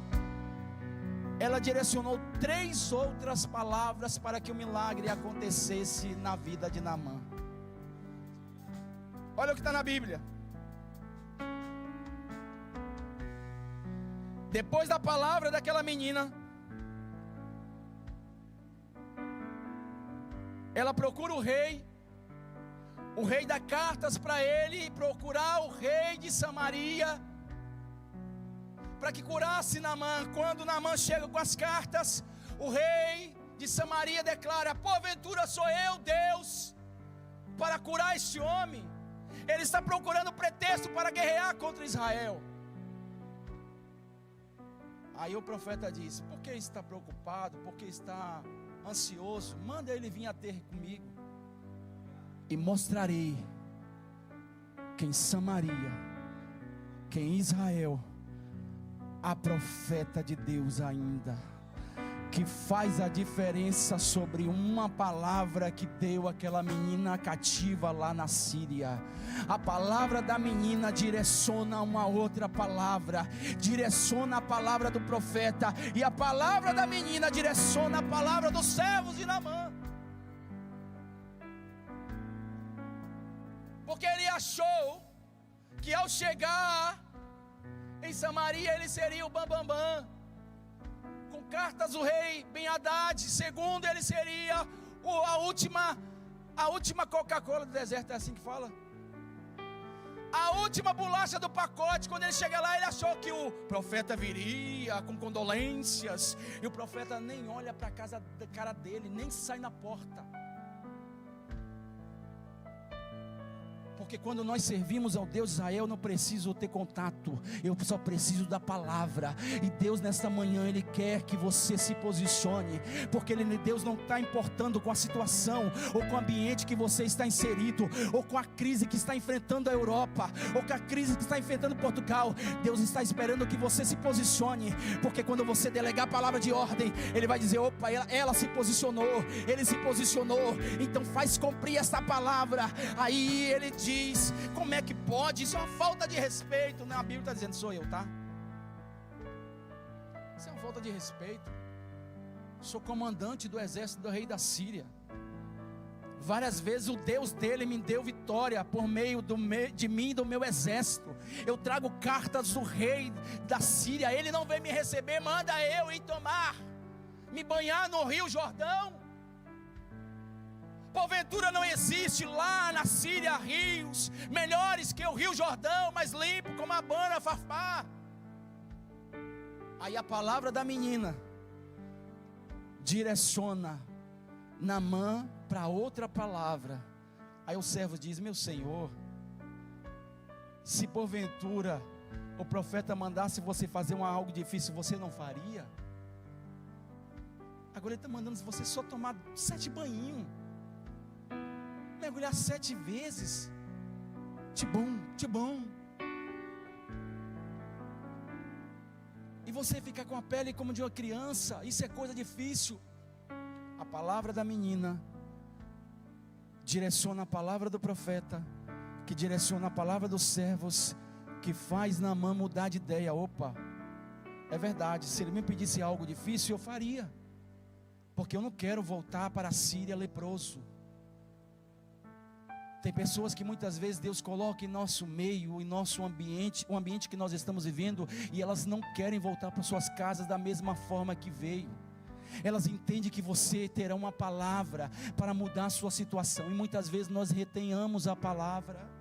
ela direcionou 3 outras palavras para que o milagre acontecesse na vida de Naamã. Olha o que está na Bíblia. Depois da palavra daquela menina, ela procura o rei dá cartas para ele procurar o rei de Samaria, para que curasse Naamã. Quando Naamã chega com as cartas, o rei de Samaria declara: porventura sou eu Deus para curar este homem? Ele está procurando pretexto para guerrear contra Israel. Aí o profeta diz: por que está preocupado? Por que está ansioso? Manda ele vir a ter comigo, e mostrarei que em Samaria, que em Israel, há profeta de Deus ainda, que faz a diferença sobre uma palavra que deu aquela menina cativa lá na Síria. A palavra da menina direciona uma outra palavra, direciona a palavra do profeta, e a palavra da menina direciona a palavra dos servos de Naamã. Porque ele achou que ao chegar em Samaria ele seria o bambambam. Com cartas do rei Ben-Hadad, segundo ele seria a última Coca-Cola do deserto, é assim que fala? A última bolacha do pacote. Quando ele chega lá, ele achou que o profeta viria com condolências, e o profeta nem olha para a cara dele, nem sai na porta. Porque quando nós servimos ao Deus de Israel, eu não preciso ter contato, eu só preciso da palavra. E Deus nesta manhã, Ele quer que você se posicione, porque Deus não está importando com a situação, ou com o ambiente que você está inserido, ou com a crise que está enfrentando a Europa, ou com a crise que está enfrentando Portugal. Deus está esperando que você se posicione, porque quando você delegar a palavra de ordem, Ele vai dizer: opa, ela se posicionou, ele se posicionou, então faz cumprir essa palavra. Aí Ele diz: como é que pode? Isso é uma falta de respeito, né? A Bíblia está dizendo: sou eu, tá? Isso é uma falta de respeito. Sou comandante do exército do rei da Síria. Várias vezes o Deus dele me deu vitória por meio de mim e do meu exército. Eu trago cartas do rei da Síria. Ele não vem me receber, manda eu ir me banhar no rio Jordão. Porventura não existe lá na Síria rios melhores que o rio Jordão, mais limpo como a Abana, Fafá? Aí a palavra da menina direciona Naamã para outra palavra. Aí o servo diz: meu senhor, se porventura o profeta mandasse você fazer algo difícil, você não faria? Agora ele está mandando você só tomar 7 banhinhos, mergulhar 7 vezes. Tibum. E você ficar com a pele como de uma criança, isso é coisa difícil. A palavra da menina direciona a palavra do profeta, que direciona a palavra dos servos, que faz Naamã mudar de ideia. Opa, é verdade, se ele me pedisse algo difícil, eu faria, porque eu não quero voltar para a Síria leproso. Tem pessoas que muitas vezes Deus coloca em nosso meio, em nosso ambiente, o ambiente que nós estamos vivendo, e elas não querem voltar para suas casas da mesma forma que veio. Elas entendem que você terá uma palavra para mudar a sua situação, e muitas vezes nós retenhamos a palavra.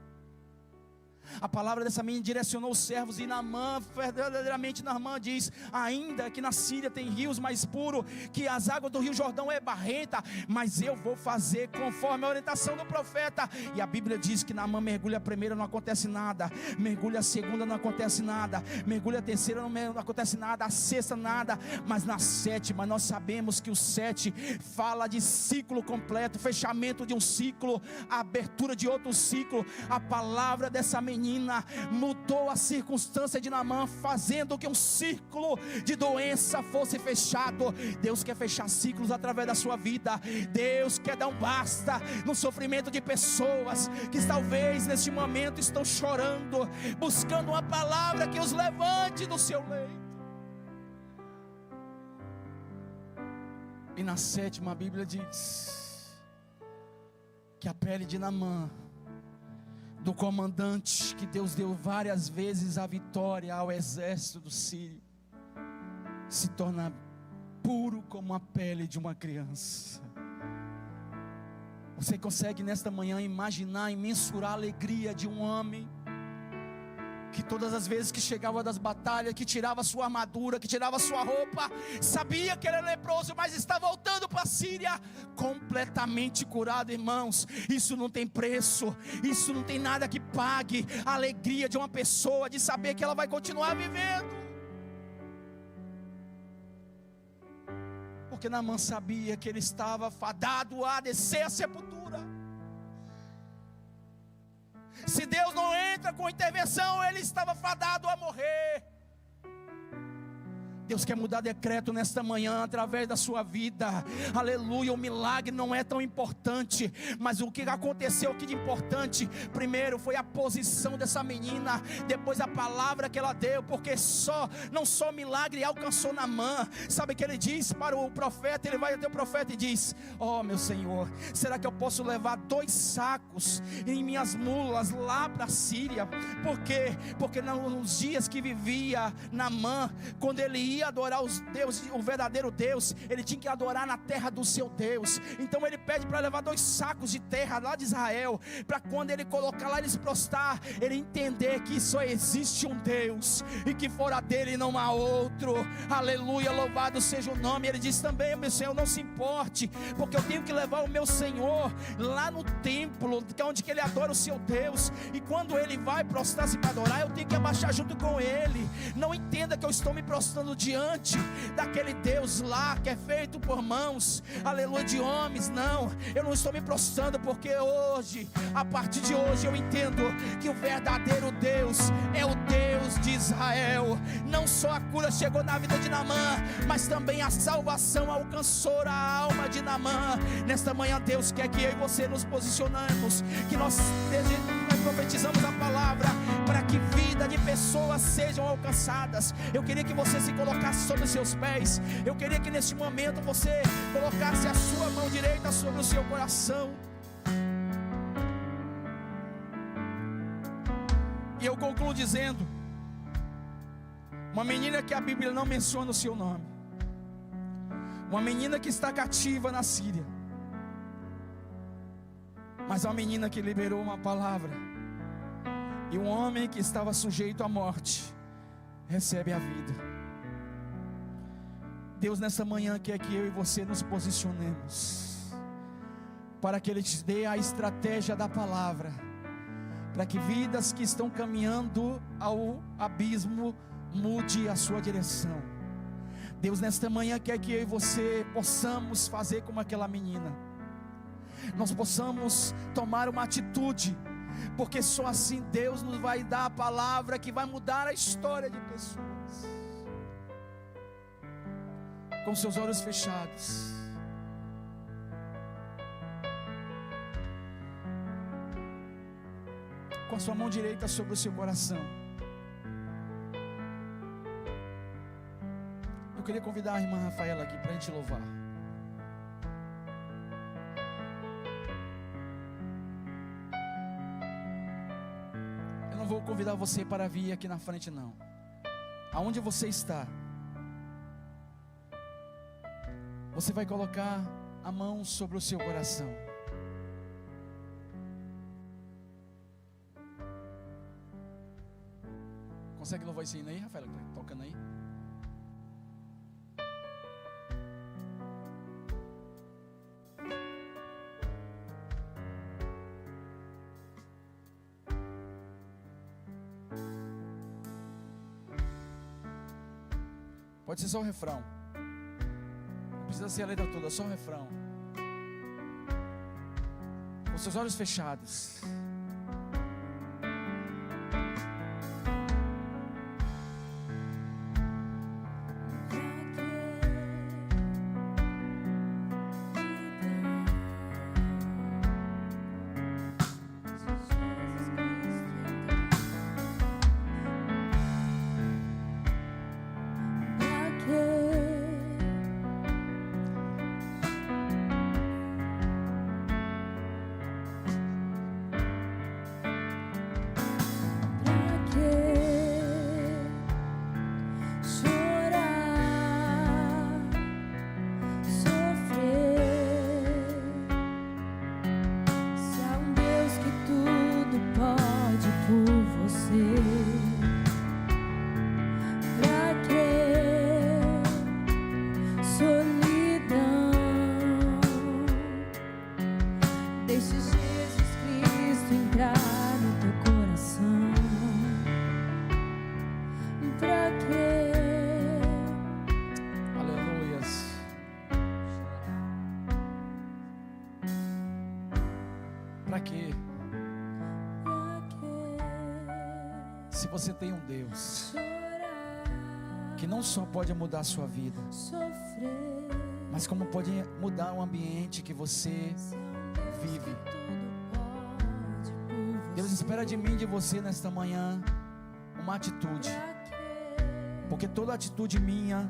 A palavra dessa menina direcionou os servos, e Naamã, verdadeiramente Naamã diz: ainda que na Síria tem rios mais puros, que as águas do rio Jordão é barrenta, mas eu vou fazer conforme a orientação do profeta. E a Bíblia diz que Naamã mergulha a primeira, não acontece nada, mergulha a segunda, não acontece nada, mergulha a terceira, não acontece nada, a sexta nada, mas na sétima nós sabemos que o 7 fala de ciclo completo, fechamento de um ciclo, a abertura de outro ciclo. A palavra dessa menina mudou a circunstância de Naamã, fazendo que um ciclo de doença fosse fechado. Deus quer fechar ciclos através da sua vida. Deus quer dar um basta no sofrimento de pessoas que talvez neste momento estão chorando, buscando uma palavra que os levante do seu leito. E na sétima, a Bíblia diz que a pele de Naamã, do comandante que Deus deu várias vezes a vitória ao exército do Sírio, se torna puro como a pele de uma criança. Você consegue nesta manhã imaginar e mensurar a alegria de um homem que todas as vezes que chegava das batalhas, que tirava sua armadura, que tirava sua roupa, sabia que ele era leproso, mas está voltando para a Síria completamente curado? Irmãos, isso não tem preço, isso não tem nada que pague a alegria de uma pessoa de saber que ela vai continuar vivendo. Porque Naamã sabia que ele estava fadado a descer a sepultura. Se Deus não entra com intervenção, ele estava fadado a morrer. Deus quer mudar decreto nesta manhã através da sua vida. Aleluia. O milagre não é tão importante, mas o que aconteceu aqui de importante, primeiro foi a posição dessa menina, depois a palavra que ela deu, porque não só milagre alcançou Naamã. Sabe o que ele diz para o profeta? Ele vai até o profeta e diz: ó, meu Senhor, será que eu posso levar 2 sacos em minhas mulas lá para a Síria? Por quê? Porque nos dias que vivia Naamã, quando ele ia adorar os deuses, o verdadeiro Deus, ele tinha que adorar na terra do seu Deus. Então ele pede para levar 2 sacos de terra lá de Israel, para quando ele colocar lá, ele se prostrar, ele entender que só existe um Deus, e que fora dele não há outro. Aleluia, louvado seja o nome. Ele diz também: meu Senhor, não se importe, porque eu tenho que levar o meu Senhor lá no templo, que é onde que ele adora o seu Deus, e quando ele vai prostrar-se para adorar, eu tenho que abaixar junto com ele. Não entenda que eu estou me prostrando diante daquele Deus lá que é feito por mãos, aleluia, de homens. Não, eu não estou me prostrando, porque hoje, a partir de hoje, eu entendo que o verdadeiro Deus é o Deus de Israel. Não só a cura chegou na vida de Naamã, mas também a salvação alcançou a alma de Naamã. Nesta manhã Deus quer que eu e você nos posicionemos, que nós profetizamos a palavra para que vida de pessoas sejam alcançadas. Eu queria que você se colocasse sobre os seus pés. Eu queria que neste momento você colocasse a sua mão direita sobre o seu coração. E eu concluo dizendo: uma menina que a Bíblia não menciona o seu nome, uma menina que está cativa na Síria, mas uma menina que liberou uma palavra, e um homem que estava sujeito à morte recebe a vida. Deus nessa manhã quer que eu e você nos posicionemos, para que Ele te dê a estratégia da palavra, para que vidas que estão caminhando ao abismo mude a sua direção. Deus nesta manhã quer que eu e você possamos fazer como aquela menina, nós possamos tomar uma atitude, porque só assim Deus nos vai dar a palavra que vai mudar a história de pessoas. Com seus olhos fechados, com a sua mão direita sobre o seu coração. Eu queria convidar a irmã Rafaela aqui para a gente louvar. Eu não vou convidar você para vir aqui na frente, não. Aonde você está, você vai colocar a mão sobre o seu coração. Consegue louvar esse hino aí, Rafaela? Tá tocando aí? Pode ser só o refrão. Não precisa ser a letra toda, só o refrão. Com seus olhos fechados. Se você tem um Deus que não só pode mudar a sua vida, mas como pode mudar o ambiente que você vive. Deus espera de mim e de você nesta manhã uma atitude, porque toda atitude minha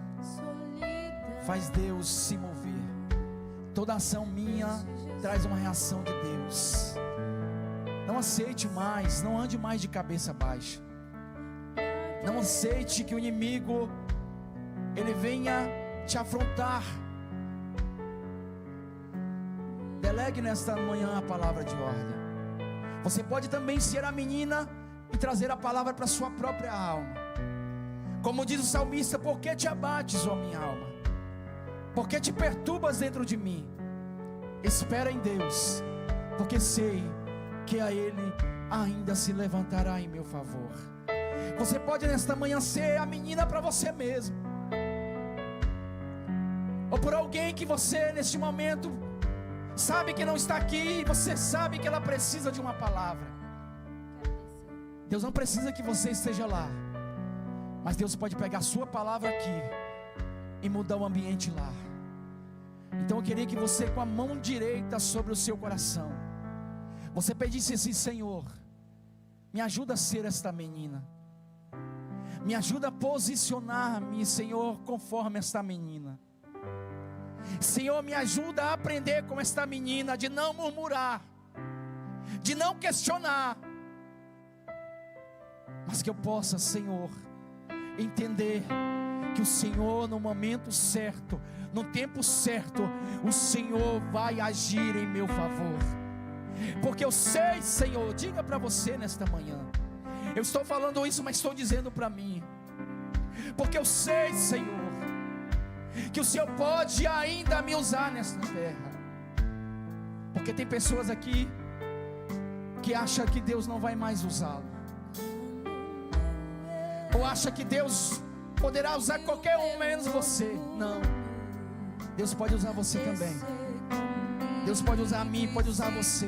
faz Deus se mover. Toda ação minha traz uma reação de Deus. Não aceite mais, não ande mais de cabeça baixa. Não aceite que o inimigo ele venha te afrontar. Delegue nesta manhã a palavra de ordem. Você pode também ser a menina e trazer a palavra para a sua própria alma. Como diz o salmista: por que te abates, ó minha alma? Por que te perturbas dentro de mim? Espera em Deus, porque sei que a Ele ainda se levantará em meu favor. Você pode nesta manhã ser a menina para você mesmo, ou por alguém que você neste momento sabe que não está aqui, e você sabe que ela precisa de uma palavra. Deus não precisa que você esteja lá, mas Deus pode pegar a sua palavra aqui e mudar o ambiente lá. Então eu queria que você, com a mão direita sobre o seu coração, você pedisse assim: Senhor, me ajuda a ser esta menina, me ajuda a posicionar-me, Senhor, conforme esta menina. Senhor, me ajuda a aprender com esta menina, de não murmurar, de não questionar, mas que eu possa, Senhor, entender que o Senhor, no momento certo, no tempo certo, o Senhor vai agir em meu favor. Porque eu sei, Senhor, diga para você nesta manhã, eu estou falando isso, mas estou dizendo para mim, porque eu sei, Senhor, que o Senhor pode ainda me usar nesta terra. Porque tem pessoas aqui que acham que Deus não vai mais usá-lo, ou acha que Deus poderá usar qualquer um menos você. Não, Deus pode usar você também. Deus pode usar a mim, pode usar você,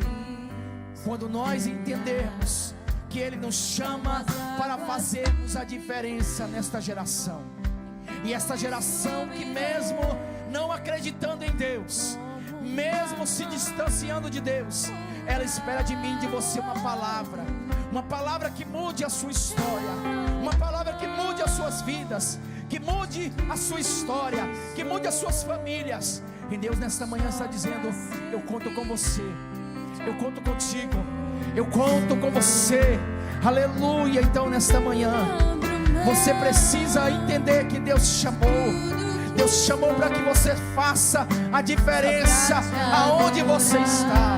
quando nós entendermos que Ele nos chama para fazermos a diferença nesta geração. E esta geração que, mesmo não acreditando em Deus, mesmo se distanciando de Deus, ela espera de mim e de você uma palavra, Uma palavra que mude a sua história. Uma palavra que mude as suas vidas. Que mude a sua história. Que mude as suas famílias. E Deus nesta manhã está dizendo: eu conto com você. Eu conto contigo. Eu conto com você. Aleluia. Então nesta manhã você precisa entender que Deus te chamou. Deus te chamou para que você faça a diferença aonde você está.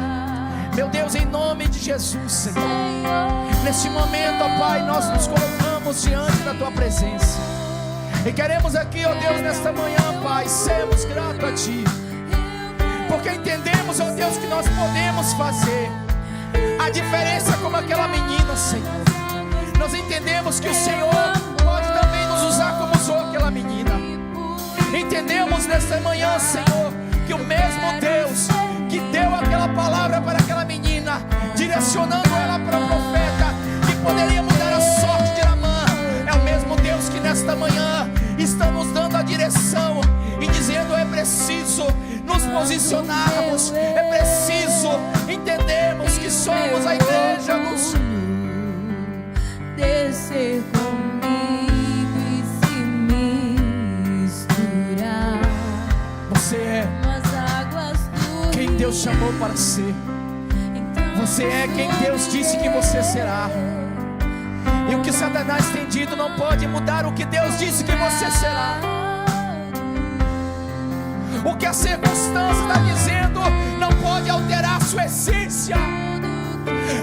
Meu Deus, em nome de Jesus, Senhor, neste momento, ó Pai, nós nos colocamos diante da Tua presença. E queremos aqui, ó Deus, nesta manhã, Pai, sermos gratos a Ti. Porque entendemos, ó Deus, que nós podemos fazer a diferença como aquela menina, Senhor. Nós entendemos que o Senhor pode também nos usar como usou aquela menina. Entendemos nesta manhã, Senhor, que o mesmo Deus que deu aquela palavra para aquela menina, direcionando ela para o profeta, que poderia mudar a sorte de Naamã, é o mesmo Deus que nesta manhã está nos dando a direção e dizendo: é preciso nos posicionarmos, é preciso entendermos que somos a igreja do Senhor. Descer comigo e se misturar. Você é quem Deus chamou para ser. Você é quem Deus disse que você será. E o que Satanás tem dito não pode mudar o que Deus disse que você será. O que a circunstância está dizendo não pode alterar a sua essência.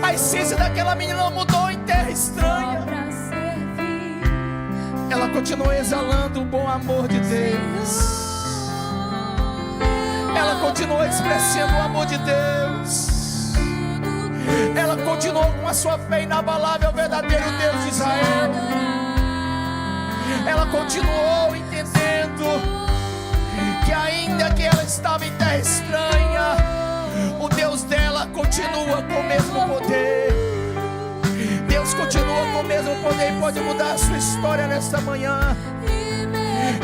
A essência daquela menina não mudou em terra estranha. Ela continua exalando o bom amor de Deus. Ela continuou expressando o amor de Deus. Ela continuou com a sua fé inabalável, o verdadeiro Deus de Israel. Ela continuou entendendo que ainda que ela estava em terra estranha, o Deus dela continua com o mesmo poder. Deus continua com o mesmo poder e pode mudar a sua história nesta manhã.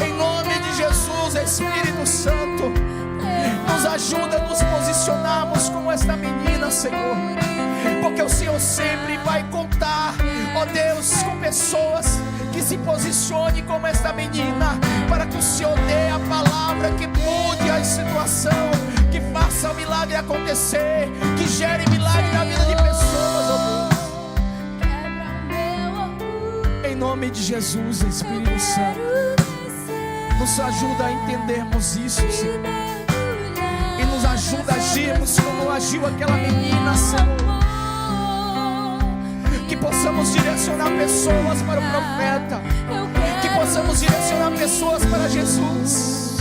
Em nome de Jesus, Espírito Santo, nos ajuda a nos posicionarmos como esta menina, Senhor. Porque o Senhor sempre vai contar, ó Deus, com pessoas que se posicionem como esta menina, para que o Senhor dê a palavra que mude a situação, que faça o milagre acontecer, que gere milagre na vida de pessoas, ó Deus. Em nome de Jesus, Espírito Santo, nos ajuda a entendermos isso, Senhor. E nos ajuda a agirmos como agiu aquela menina, Senhor. Que possamos direcionar pessoas para o profeta. Que possamos direcionar pessoas para Jesus.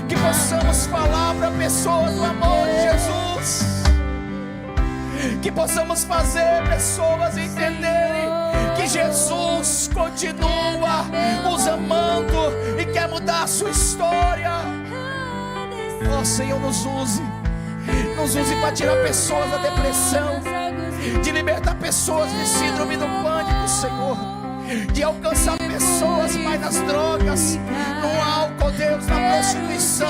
Que possamos falar para pessoas do amor de Jesus. Que possamos fazer pessoas entenderem que Jesus continua os amando e quer mudar a sua história. Ó Senhor, nos use para tirar pessoas da depressão, de libertar pessoas de síndrome do pânico, Senhor, de alcançar pessoas, Pai, nas drogas, no álcool, Deus, na prostituição.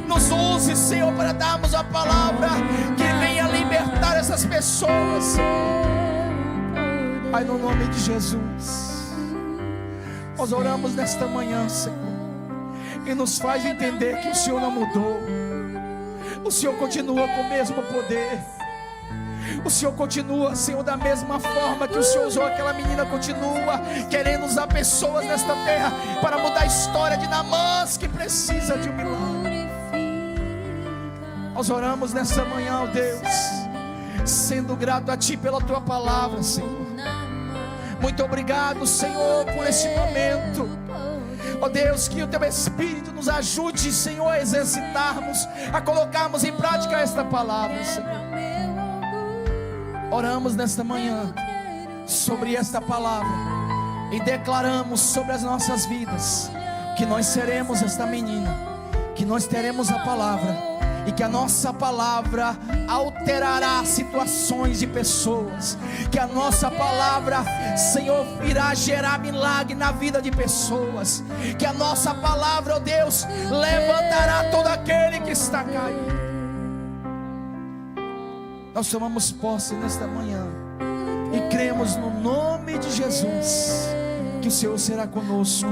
Nos use, Senhor, para darmos a palavra que venha libertar essas pessoas, Pai, no nome de Jesus. Nós oramos nesta manhã, Senhor, e nos faz entender que o Senhor não mudou. O Senhor continua com o mesmo poder. O Senhor continua, Senhor, da mesma forma que o Senhor usou aquela menina, continua querendo usar pessoas nesta terra para mudar a história de Naamã, que precisa de um milagre. Nós oramos nessa manhã, ó Deus, sendo grato a Ti pela Tua palavra, Senhor. Muito obrigado, Senhor, por esse momento. Ó Deus, que o Teu Espírito nos ajude, Senhor, a exercitarmos, a colocarmos em prática esta palavra, Senhor. Oramos nesta manhã sobre esta palavra e declaramos sobre as nossas vidas que nós seremos esta menina, que nós teremos a palavra e que a nossa palavra alterará situações de pessoas, que a nossa palavra, Senhor, irá gerar milagre na vida de pessoas, que a nossa palavra, ó Deus, levantará todo aquele que está caído. Nós tomamos posse nesta manhã cremos no nome de Jesus que o Senhor será conosco.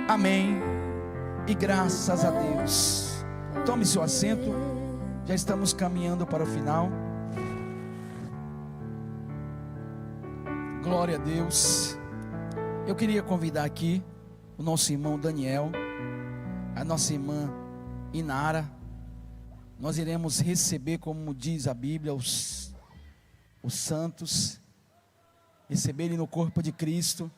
Amém. E graças a Deus. Tome seu assento. Já estamos caminhando para o final. Glória a Deus. Eu queria convidar aqui o nosso irmão Daniel, a nossa irmã Inara. Nós iremos receber, como diz a Bíblia, os santos, receberem no corpo de Cristo.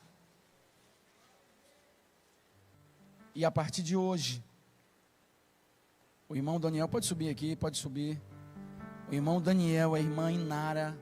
E a partir de hoje, o irmão Daniel, pode subir aqui, pode subir. O irmão Daniel, a irmã Inara,